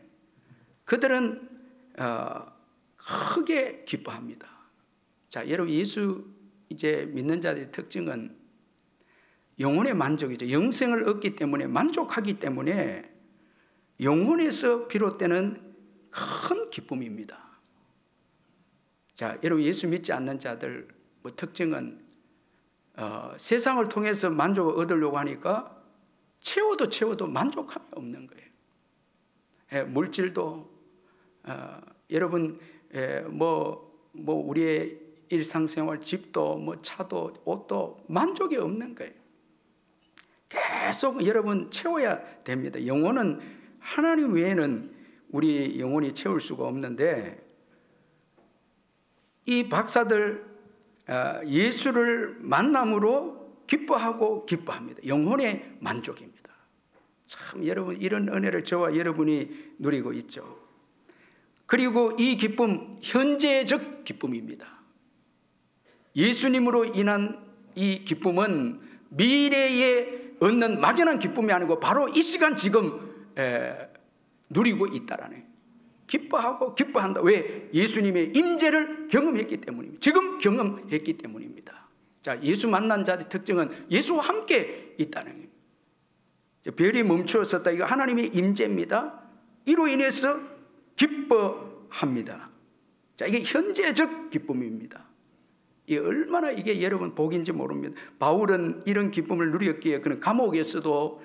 그들은 크게 기뻐합니다. 자, 여러분, 예수 이제 믿는 자들의 특징은 영혼의 만족이죠. 영생을 얻기 때문에, 만족하기 때문에 영혼에서 비롯되는 큰 기쁨입니다. 자, 여러분, 예수 믿지 않는 자들 특징은 세상을 통해서 만족을 얻으려고 하니까 채워도 만족함이 없는 거예요. 물질도 여러분 우리의 일상생활, 집도 차도 옷도 만족이 없는 거예요. 계속 여러분 채워야 됩니다. 영혼은 하나님 외에는 우리 영혼이 채울 수가 없는데, 이 박사들 예수를 만남으로 기뻐합니다. 영혼의 만족입니다. 참, 여러분, 이런 은혜를 저와 여러분이 누리고 있죠. 그리고 이 기쁨, 현재적 기쁨입니다. 예수님으로 인한 이 기쁨은 미래에 얻는 막연한 기쁨이 아니고 바로 이 시간 지금 누리고 있다라는, 기뻐한다. 왜? 예수님의 임재를 경험했기 때문입니다. 지금 경험했기 때문입니다. 자, 예수 만난 자의 특징은 예수와 함께 있다는 거예요. 별이 멈추었었다, 이거 하나님의 임재입니다. 이로 인해서 기뻐합니다. 자, 이게 현재적 기쁨입니다. 이게 얼마나 이게 여러분 복인지 모릅니다. 바울은 이런 기쁨을 누렸기에 그는 감옥에서도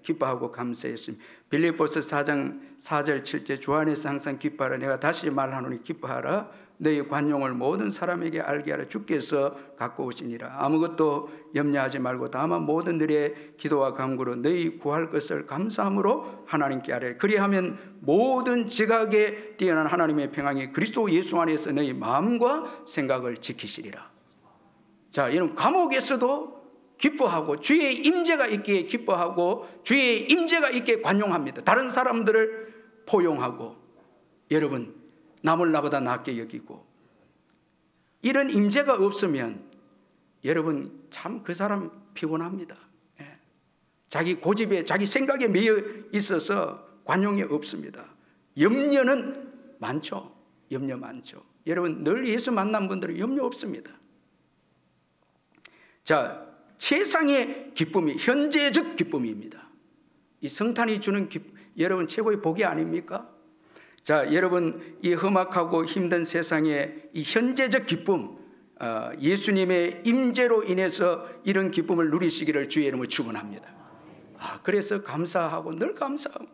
기뻐하고 감사했습니다. 빌립보서 4장 4절 7절 주 안에서 항상 기뻐하라. 내가 다시 말하노니 기뻐하라. 너희 관용을 모든 사람에게 알게 하라. 주께서 갖고 오시니라. 아무것도 염려하지 말고 다만 모든 일에 기도와 간구로 너희 구할 것을 감사함으로 하나님께 아뢰라. 그리하면 모든 지각에 뛰어난 하나님의 평안이 그리스도 예수 안에서 너희 마음과 생각을 지키시리라. 자, 여러분, 감옥에서도 기뻐하고 주의 임재가 있기에 기뻐하고 주의 임재가 있기에 관용합니다. 다른 사람들을 포용하고, 여러분, 남을 나보다 낫게 여기고, 이런 임재가 없으면 여러분 참 그 사람 피곤합니다. 자기 고집에 자기 생각에 매여 있어서 관용이 없습니다. 염려는 많죠. 염려 많죠. 여러분, 늘 예수 만난 분들은 염려 없습니다. 자, 최상의 기쁨이 현재적 기쁨입니다. 이 성탄이 주는 여러분 최고의 복이 아닙니까? 자, 여러분, 이 험악하고 힘든 세상에 이 현재적 기쁨, 예수님의 임재로 인해서 이런 기쁨을 누리시기를 주의 이름으로 축원합니다. 그래서 감사하고 늘 감사하고,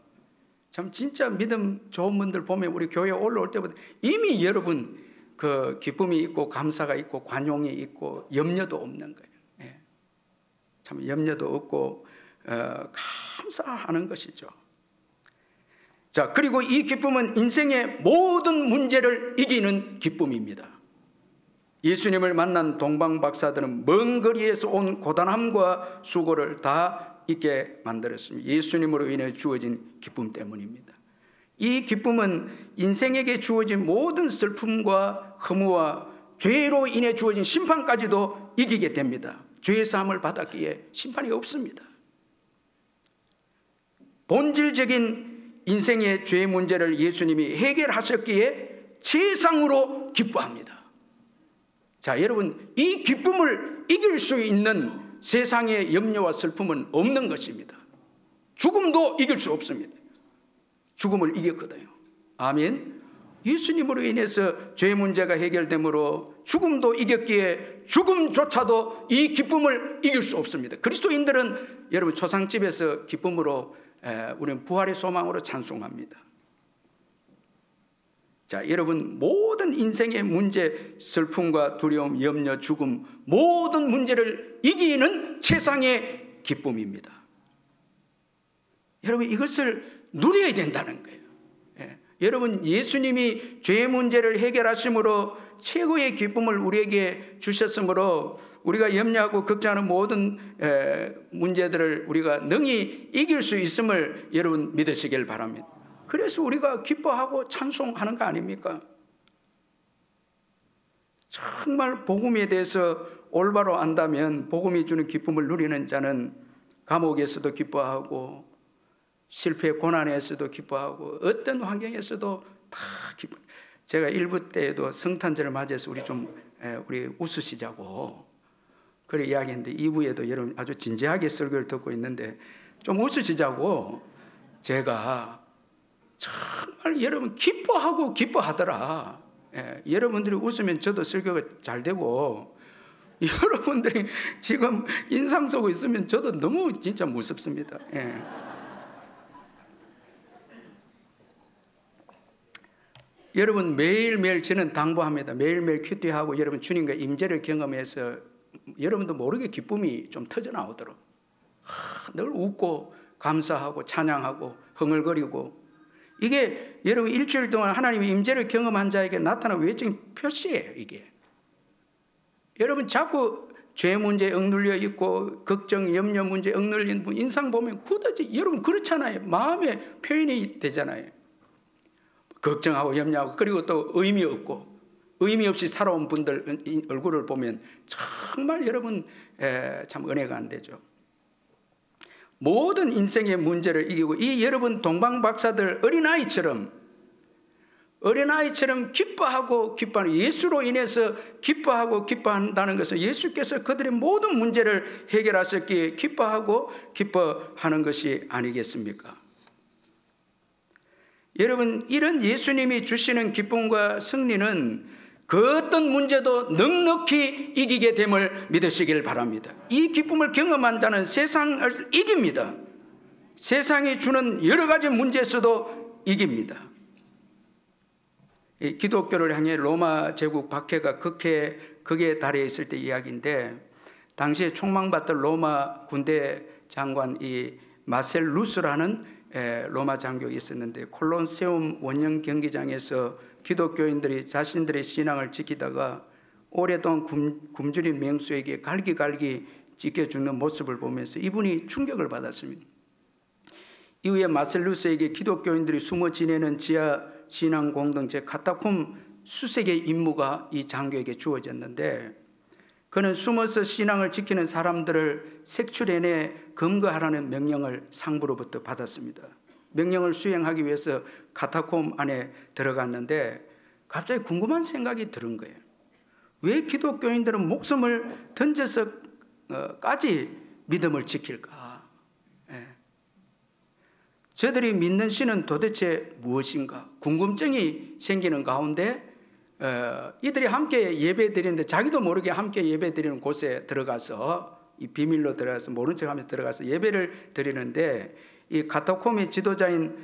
참 진짜 믿음 좋은 분들 보면 우리 교회에 올라올 때부터 이미 여러분 그 기쁨이 있고 감사가 있고 관용이 있고 염려도 없는 거예요. 참 염려도 없고 감사하는 것이죠. 자, 그리고 이 기쁨은 인생의 모든 문제를 이기는 기쁨입니다. 예수님을 만난 동방 박사들은 먼 거리에서 온 고단함과 수고를 다 있게 만들었습니다. 예수님으로 인해 주어진 기쁨 때문입니다. 이 기쁨은 인생에게 주어진 모든 슬픔과 허무와 죄로 인해 주어진 심판까지도 이기게 됩니다. 죄의 사함을 받았기에 심판이 없습니다. 본질적인 인생의 죄 문제를 예수님이 해결하셨기에 최상으로 기뻐합니다. 자, 여러분, 이 기쁨을 이길 수 있는 세상의 염려와 슬픔은 없는 것입니다. 죽음도 이길 수 없습니다. 죽음을 이겼거든요. 아멘. 예수님으로 인해서 죄 문제가 해결되므로 죽음도 이겼기에 죽음조차도 이 기쁨을 이길 수 없습니다. 그리스도인들은 여러분 초상집에서 기쁨으로 우리는 부활의 소망으로 찬송합니다. 자, 여러분, 모든 인생의 문제, 슬픔과 두려움, 염려, 죽음, 모든 문제를 이기는 최상의 기쁨입니다. 여러분, 이것을 누려야 된다는 거예요. 여러분, 예수님이 죄 문제를 해결하심으로 최고의 기쁨을 우리에게 주셨으므로 우리가 염려하고 걱정하는 모든 문제들을 우리가 능히 이길 수 있음을 여러분 믿으시길 바랍니다. 그래서 우리가 기뻐하고 찬송하는 거 아닙니까? 정말 복음에 대해서 올바로 안다면 복음이 주는 기쁨을 누리는 자는 감옥에서도 기뻐하고 실패 고난에서도 기뻐하고 어떤 환경에서도 다 기뻐. 제가 1부 때에도 성탄절을 맞이해서 우리 웃으시자고 그래 이야기했는데 2부에도 여러분 아주 진지하게 설교를 듣고 있는데 좀 웃으시자고 제가 정말 여러분 기뻐하고 기뻐하더라. 여러분들이 웃으면 저도 설교가 잘 되고 여러분들이 지금 인상 쓰고 있으면 저도 너무 진짜 무섭습니다. 여러분 매일매일 저는 당부합니다. 매일매일 큐티하고 여러분 주님과 임재를 경험해서 여러분도 모르게 기쁨이 좀 터져 나오도록 늘 웃고 감사하고 찬양하고 흥얼거리고 이게 여러분 일주일 동안 하나님의 임재를 경험한 자에게 나타난 외적인 표시예요. 이게 여러분 자꾸 죄 문제에 억눌려 있고 걱정 염려 문제에 억눌린 분 인상 보면 굳어지 여러분 그렇잖아요. 마음의 표현이 되잖아요. 걱정하고 염려하고 그리고 또 의미 없고 의미 없이 살아온 분들 얼굴을 보면 정말 여러분 참 은혜가 안 되죠. 모든 인생의 문제를 이기고 이 여러분 동방박사들 어린아이처럼 기뻐하고 기뻐하는 예수로 인해서 기뻐하고 기뻐한다는 것은 예수께서 그들의 모든 문제를 해결하셨기에 기뻐하고 기뻐하는 것이 아니겠습니까? 여러분 이런 예수님이 주시는 기쁨과 승리는 그 어떤 문제도 넉넉히 이기게 됨을 믿으시길 바랍니다. 이 기쁨을 경험한 자는 세상을 이깁니다. 세상이 주는 여러 가지 문제에서도 이깁니다. 이 기독교를 향해 로마 제국 박해가 극에 달해 있을 때 이야기인데 당시에 총망받던 로마 군대 장관 이 마셀루스라는 로마 장교가 있었는데 콜로세움 원형 경기장에서 기독교인들이 자신들의 신앙을 지키다가 오랫동안 굶주린 맹수에게 갈기갈기 찢겨 죽는 모습을 보면서 이분이 충격을 받았습니다. 이후에 마셀루스에게 기독교인들이 숨어 지내는 지하 신앙 공동체 카타콤 수색의 임무가 이 장교에게 주어졌는데 그는 숨어서 신앙을 지키는 사람들을 색출해내 검거하라는 명령을 상부로부터 받았습니다. 명령을 수행하기 위해서 카타콤 안에 들어갔는데 갑자기 궁금한 생각이 들은 거예요. 왜 기독교인들은 목숨을 던져서까지 믿음을 지킬까? 저들이 믿는 신은 도대체 무엇인가? 궁금증이 생기는 가운데 이들이 함께 예배 드리는데 자기도 모르게 함께 예배 드리는 곳에 들어가서 이 비밀로 들어가서 모른 척하면서 들어가서 예배를 드리는데 이 카타콤의 지도자인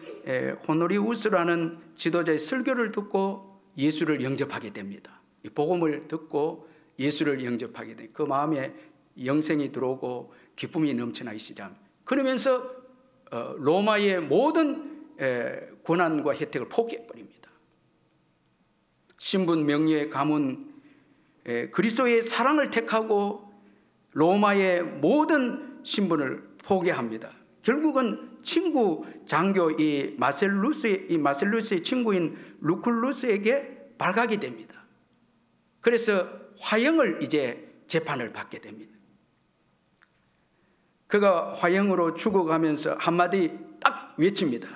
호노리우스라는 지도자의 설교를 듣고 예수를 영접하게 됩니다. 이 복음을 듣고 예수를 영접하게 됩니다. 그 마음에 영생이 들어오고 기쁨이 넘쳐나기 시작합니다. 그러면서 로마의 모든 권한과 혜택을 포기해버립니다. 신분, 명예, 가문, 그리스도의 사랑을 택하고 로마의 모든 신분을 포기합니다. 결국은 친구 장교 이 마셀루스의 친구인 루쿨루스에게 발각이 됩니다. 그래서 화형을 이제 재판을 받게 됩니다. 그가 화형으로 죽어가면서 한마디 딱 외칩니다.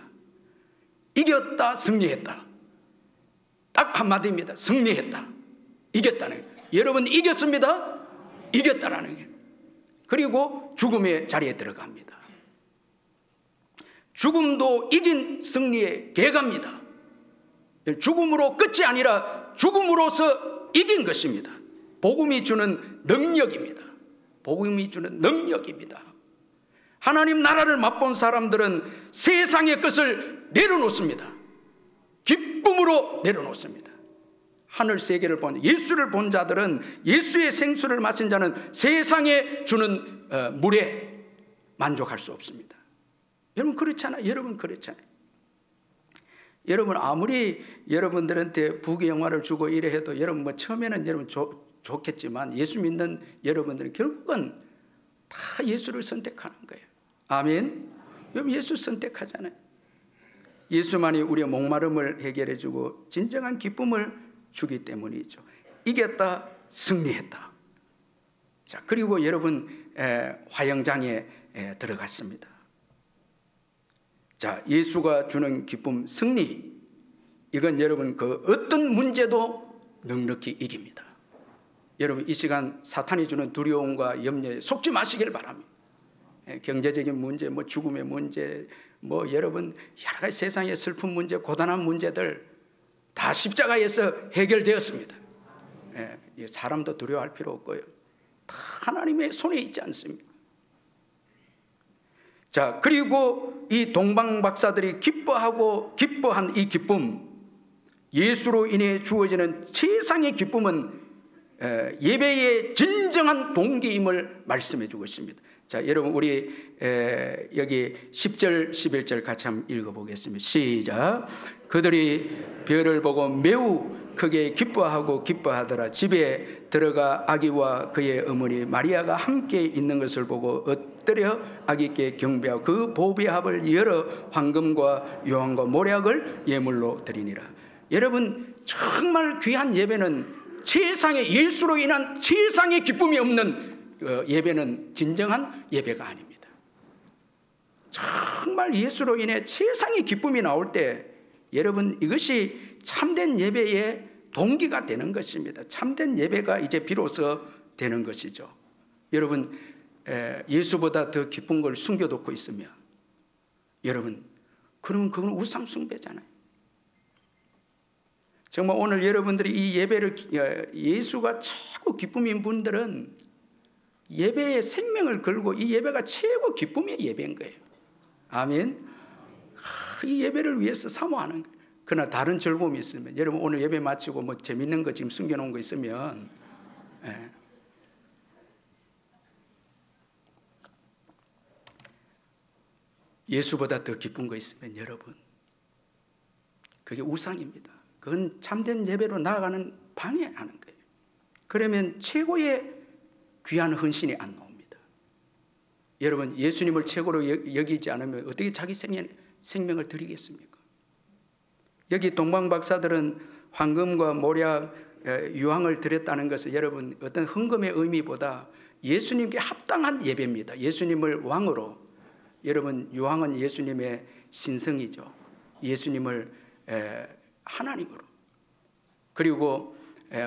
이겼다, 승리했다. 딱 한마디입니다. 승리했다. 이겼다는 거예요. 여러분, 이겼습니다. 이겼다라는 거예요. 그리고 죽음의 자리에 들어갑니다. 죽음도 이긴 승리의 계가입니다. 죽음으로 끝이 아니라 죽음으로서 이긴 것입니다. 복음이 주는 능력입니다. 복음이 주는 능력입니다. 하나님 나라를 맛본 사람들은 세상의 것을 내려놓습니다. 기쁨으로 내려놓습니다. 하늘 세계를 본 예수를 본 자들은, 예수의 생수를 마신 자는 세상에 주는 물에 만족할 수 없습니다. 여러분 그렇잖아요. 여러분 그렇잖아요. 여러분 아무리 여러분들한테 부귀영화를 주고 이래 해도 여러분 뭐 처음에는 여러분 좋겠지만 예수 믿는 여러분들은 결국은 다 예수를 선택하는 거예요. 아멘. 여러분 예수 선택하잖아요. 예수만이 우리의 목마름을 해결해 주고 진정한 기쁨을 주기 때문이죠. 이겼다, 승리했다. 자, 그리고 여러분 화형장에 들어갔습니다. 자, 예수가 주는 기쁨, 승리, 이건 여러분 그 어떤 문제도 넉넉히 이깁니다. 여러분 이 시간 사탄이 주는 두려움과 염려에 속지 마시길 바랍니다. 경제적인 문제, 뭐 죽음의 문제, 뭐 여러분 여러 가지 세상의 슬픈 문제, 고단한 문제들 다 십자가에서 해결되었습니다. 사람도 두려워할 필요 없고요. 다 하나님의 손에 있지 않습니까? 자, 그리고 이 동방 박사들이 기뻐한 이 기쁨, 예수로 인해 주어지는 세상의 기쁨은 예배의 진정한 동기임을 말씀해 주고 있습니다. 자, 여러분 우리 여기 10절 11절 같이 한번 읽어보겠습니다. 시작. 그들이 별을 보고 매우 크게 기뻐하더라. 집에 들어가 아기와 그의 어머니 마리아가 함께 있는 것을 보고 엎드려 아기께 경배하고 그 보배합을 열어 황금과 유황과 모략을 예물로 드리니라. 여러분 정말 귀한 예배는 세상에 예수로 인한 세상의 기쁨이 없는 예배는 진정한 예배가 아닙니다. 정말 예수로 인해 세상의 기쁨이 나올 때 여러분 이것이 참된 예배의 동기가 되는 것입니다. 참된 예배가 이제 비로소 되는 것이죠. 여러분 예수보다 더 기쁜 걸 숨겨놓고 있으면 여러분 그러면 그건 우상 숭배잖아요. 정말 오늘 여러분들이 이 예배를 예수가 최고 기쁨인 분들은 예배에 생명을 걸고 이 예배가 최고 기쁨의 예배인 거예요. 아멘. 이 예배를 위해서 사모하는 거예요. 그러나 다른 즐거움이 있으면 여러분 오늘 예배 마치고 뭐 재밌는 거 지금 숨겨놓은 거 있으면 예수보다 더 기쁜 거 있으면 여러분 그게 우상입니다. 그건 참된 예배로 나아가는 방해하는 거예요. 그러면 최고의 귀한 헌신이 안 나옵니다. 여러분 예수님을 최고로 여기지 않으면 어떻게 자기 생명을 드리겠습니까? 여기 동방 박사들은 황금과 모략, 유황을 드렸다는 것은 여러분 어떤 헌금의 의미보다 예수님께 합당한 예배입니다. 예수님을 왕으로, 여러분 유황은 예수님의 신성이죠. 예수님을 하나님으로, 그리고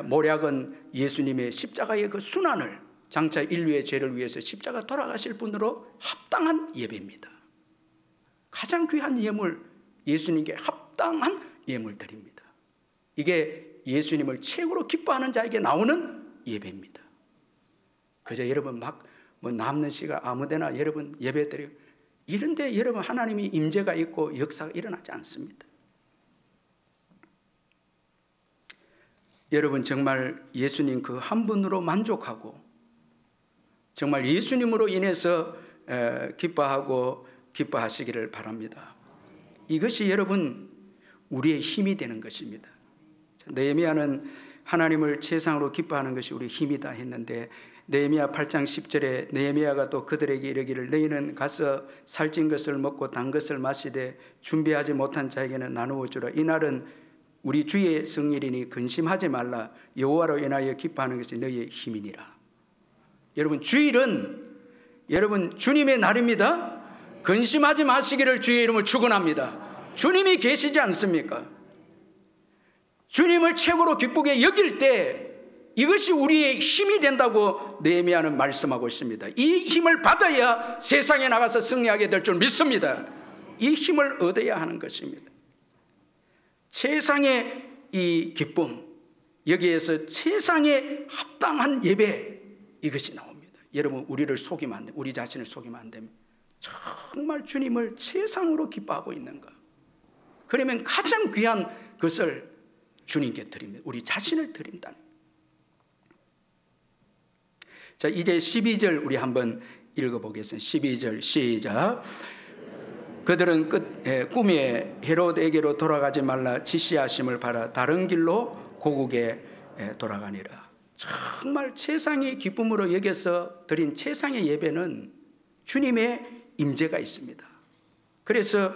모략은 예수님의 십자가의 그 순환을, 장차 인류의 죄를 위해서 십자가 돌아가실 분으로 합당한 예배입니다. 가장 귀한 예물, 예수님께 합당한 예물 드립니다. 이게 예수님을 최고로 기뻐하는 자에게 나오는 예배입니다. 그저 여러분 막 뭐 남는 시간 아무데나 여러분 예배 드리고 이런데 여러분 하나님이 임재가 있고 역사가 일어나지 않습니다. 여러분 정말 예수님 그 한 분으로 만족하고 정말 예수님으로 인해서 기뻐하시기를 바랍니다. 이것이 여러분 우리의 힘이 되는 것입니다. 느헤미야는 하나님을 최상으로 기뻐하는 것이 우리의 힘이다 했는데 느헤미야 8장 10절에 느헤미야가 또 그들에게 이르기를 너희는 가서 살찐 것을 먹고 단 것을 마시되 준비하지 못한 자에게는 나누어 주라. 이날은 우리 주의 성일이니 근심하지 말라. 여호와로 인하여 기뻐하는 것이 너희의 힘이니라. 여러분, 주일은 여러분 주님의 날입니다. 근심하지 마시기를 주의 이름으로 축원합니다. 주님이 계시지 않습니까? 주님을 최고로 기쁘게 여길 때 이것이 우리의 힘이 된다고 느헤미야는 말씀하고 있습니다. 이 힘을 받아야 세상에 나가서 승리하게 될 줄 믿습니다. 이 힘을 얻어야 하는 것입니다. 세상의 이 기쁨, 여기에서 세상에 합당한 예배, 이것이 나옵니다. 여러분, 우리를 속이면 안 됩니다. 우리 자신을 속이면 안 됩니다. 정말 주님을 세상으로 기뻐하고 있는가? 그러면 가장 귀한 것을 주님께 드립니다. 우리 자신을 드린다는. 자, 이제 12절 우리 한번 읽어보겠습니다. 12절 시작. 그들은 꿈에 헤롯에게로 돌아가지 말라 지시하심을 받아 다른 길로 고국에 돌아가니라. 정말 세상의 기쁨으로 여겨서 드린 세상의 예배는 주님의 임재가 있습니다. 그래서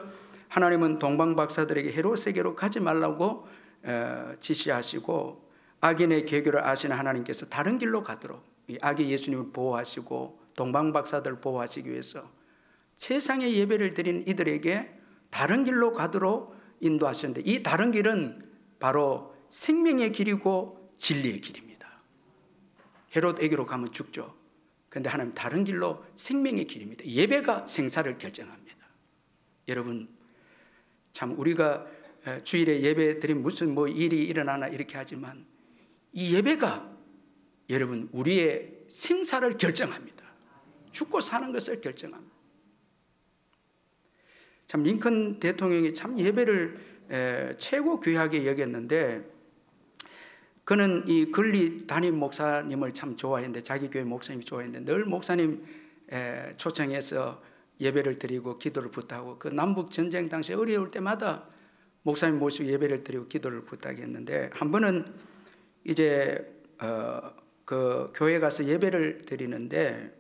하나님은 동방박사들에게 헤롯에게로 가지 말라고 지시하시고 악인의 계교를 아시는 하나님께서 다른 길로 가도록 이 악의 예수님을 보호하시고 동방박사들을 보호하시기 위해서 세상의 예배를 드린 이들에게 다른 길로 가도록 인도하셨는데, 이 다른 길은 바로 생명의 길이고 진리의 길입니다. 헤롯에게로 가면 죽죠. 그런데 하나님 다른 길로 생명의 길입니다. 예배가 생사를 결정합니다. 여러분, 참 우리가 주일에 예배 드린 무슨 일이 일어나나 이렇게 하지만 이 예배가 여러분 우리의 생사를 결정합니다. 죽고 사는 것을 결정합니다. 참 링컨 대통령이 참 예배를 최고 귀하게 여겼는데, 그는 이 근리 담임 목사님을 참 좋아했는데, 자기 교회 목사님이 좋아했는데 늘 목사님 초청해서 예배를 드리고 기도를 부탁하고, 그 남북 전쟁 당시에 어려울 때마다 목사님 모시고 예배를 드리고 기도를 부탁했는데, 한 번은 이제 그 교회 가서 예배를 드리는데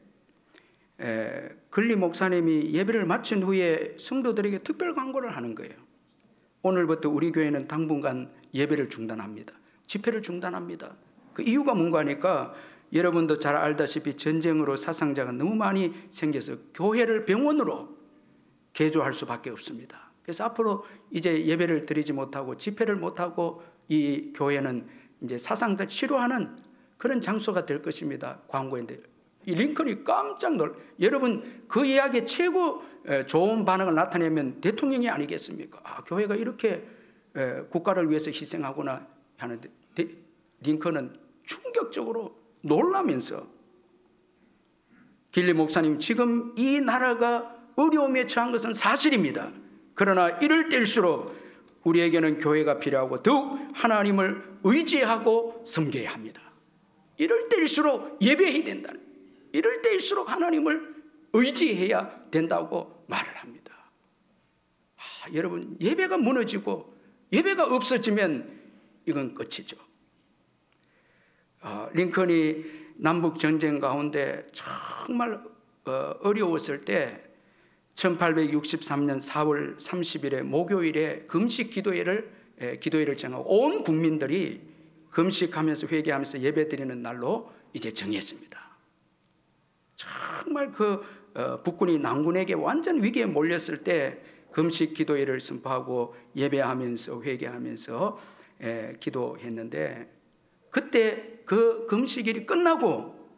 근리 목사님이 예배를 마친 후에 성도들에게 특별 광고를 하는 거예요. 오늘부터 우리 교회는 당분간 예배를 중단합니다. 집회를 중단합니다. 그 이유가 뭔가 하니까, 여러분도 잘 알다시피 전쟁으로 사상자가 너무 많이 생겨서 교회를 병원으로 개조할 수밖에 없습니다. 그래서 앞으로 이제 예배를 드리지 못하고 집회를 못하고 이 교회는 이제 사상들 치료하는 그런 장소가 될 것입니다. 광고인데 이 링컨이 깜짝 놀라. 여러분, 그 이야기에 최고 좋은 반응을 나타내면 대통령이 아니겠습니까? 아, 교회가 이렇게 국가를 위해서 희생하구나 하는데, 링컨은 충격적으로 놀라면서, 길리 목사님, 지금 이 나라가 어려움에 처한 것은 사실입니다. 그러나 이럴 때일수록 우리에게는 교회가 필요하고 더욱 하나님을 의지하고 섬겨야 합니다. 이럴 때일수록 예배해야 된다. 이럴 때일수록 하나님을 의지해야 된다고 말을 합니다. 여러분, 예배가 무너지고 예배가 없어지면 이건 끝이죠. 링컨이 남북 전쟁 가운데 정말 어려웠을 때 1863년 4월 30일에 목요일에 금식 기도회를 정하고 온 국민들이 금식하면서 회개하면서 예배드리는 날로 이제 정했습니다. 정말 그 북군이 남군에게 완전 위기에 몰렸을 때 금식 기도회를 선포하고 예배하면서 회개하면서 기도했는데, 그때 그 금식일이 끝나고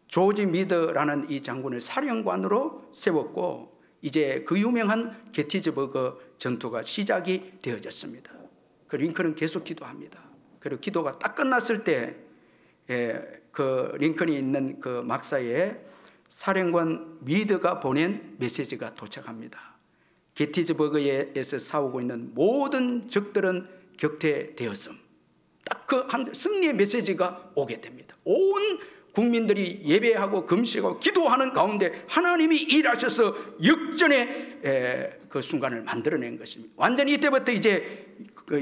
조지 미드라는 이 장군을 사령관으로 세웠고, 이제 그 유명한 게티즈버그 전투가 시작이 되어졌습니다. 그 링컨은 계속 기도합니다. 그리고 기도가 딱 끝났을 때 그 링컨이 있는 그 막사에 사령관 미드가 보낸 메시지가 도착합니다. 게티즈버그에서 싸우고 있는 모든 적들은 격퇴되었음. 딱 그 승리의 메시지가 오게 됩니다. 온 국민들이 예배하고 금식하고 기도하는 가운데 하나님이 일하셔서 역전의 그 순간을 만들어낸 것입니다. 완전히 이때부터 이제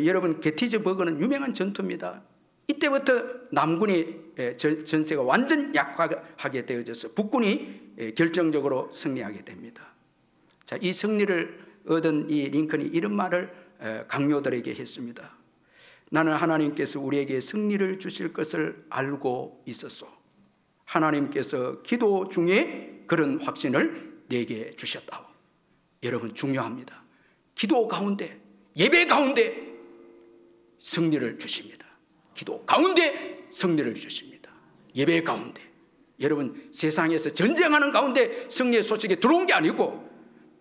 여러분, 게티즈버그는 유명한 전투입니다. 이때부터 남군이 전세가 완전 약화하게 되어져서 북군이 결정적으로 승리하게 됩니다. 자, 이 승리를 얻은 이 링컨이 이런 말을 강요들에게 했습니다. 나는 하나님께서 우리에게 승리를 주실 것을 알고 있었소. 하나님께서 기도 중에 그런 확신을 내게 주셨다고. 여러분, 중요합니다. 기도 가운데, 예배 가운데 승리를 주십니다. 기도 가운데 승리를 주십니다. 예배 가운데. 여러분, 세상에서 전쟁하는 가운데 승리의 소식이 들어온 게 아니고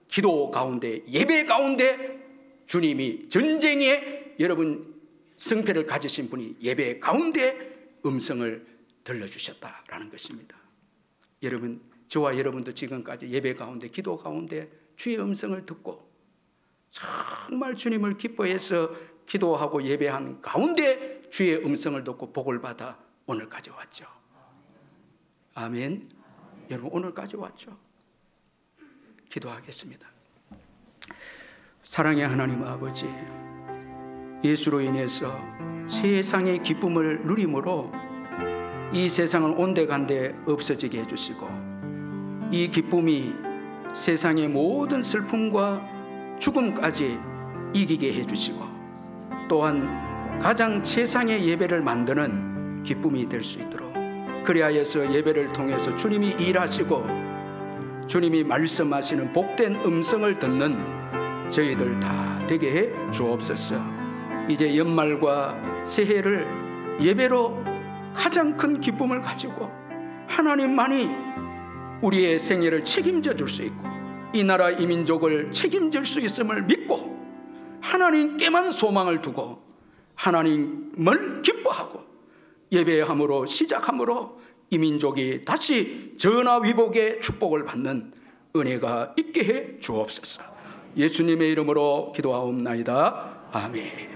기도 가운데, 예배 가운데 주님이 전쟁에 여러분 승패를 가지신 분이 예배 가운데 음성을 들려주셨다라는 것입니다. 여러분, 저와 여러분도 지금까지 예배 가운데, 기도 가운데 주의 음성을 듣고 정말 주님을 기뻐해서 기도하고 예배한 가운데 주의 음성을 듣고 복을 받아 오늘까지 왔죠. 아멘. 여러분, 오늘까지 왔죠. 기도하겠습니다. 사랑의 하나님 아버지, 예수로 인해서 세상의 기쁨을 누림으로 이 세상을 온데간데 없어지게 해주시고, 이 기쁨이 세상의 모든 슬픔과 죽음까지 이기게 해주시고, 또한 가장 최상의 예배를 만드는 기쁨이 될 수 있도록, 그리하여서 예배를 통해서 주님이 일하시고 주님이 말씀하시는 복된 음성을 듣는 저희들 다 되게 해 주옵소서. 이제 연말과 새해를 예배로 가장 큰 기쁨을 가지고 하나님만이 우리의 생애를 책임져 줄 수 있고 이 나라 이 민족을 책임질 수 있음을 믿고 하나님께만 소망을 두고 하나님을 기뻐하고 예배함으로 시작함으로 이 민족이 다시 전화위복의 축복을 받는 은혜가 있게 해 주옵소서. 예수님의 이름으로 기도하옵나이다. 아멘.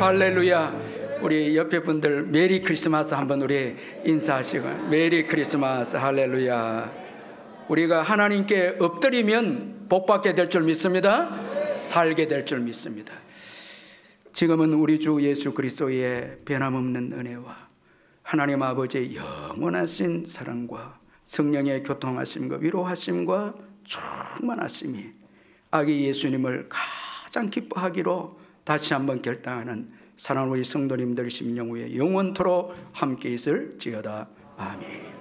할렐루야. 우리 옆에 분들 메리 크리스마스 한번 우리 인사하시고, 메리 크리스마스. 할렐루야. 우리가 하나님께 엎드리면 복받게 될 줄 믿습니다. 살게 될 줄 믿습니다. 지금은 우리 주 예수 그리스도의 변함없는 은혜와 하나님 아버지의 영원하신 사랑과 성령의 교통하심과 위로하심과 충만하심이 아기 예수님을 가장 기뻐하기로 다시 한번 결단하는 사랑하는 우리 성도님들 심령 위에 영원토록 함께 있을지어다. 아멘.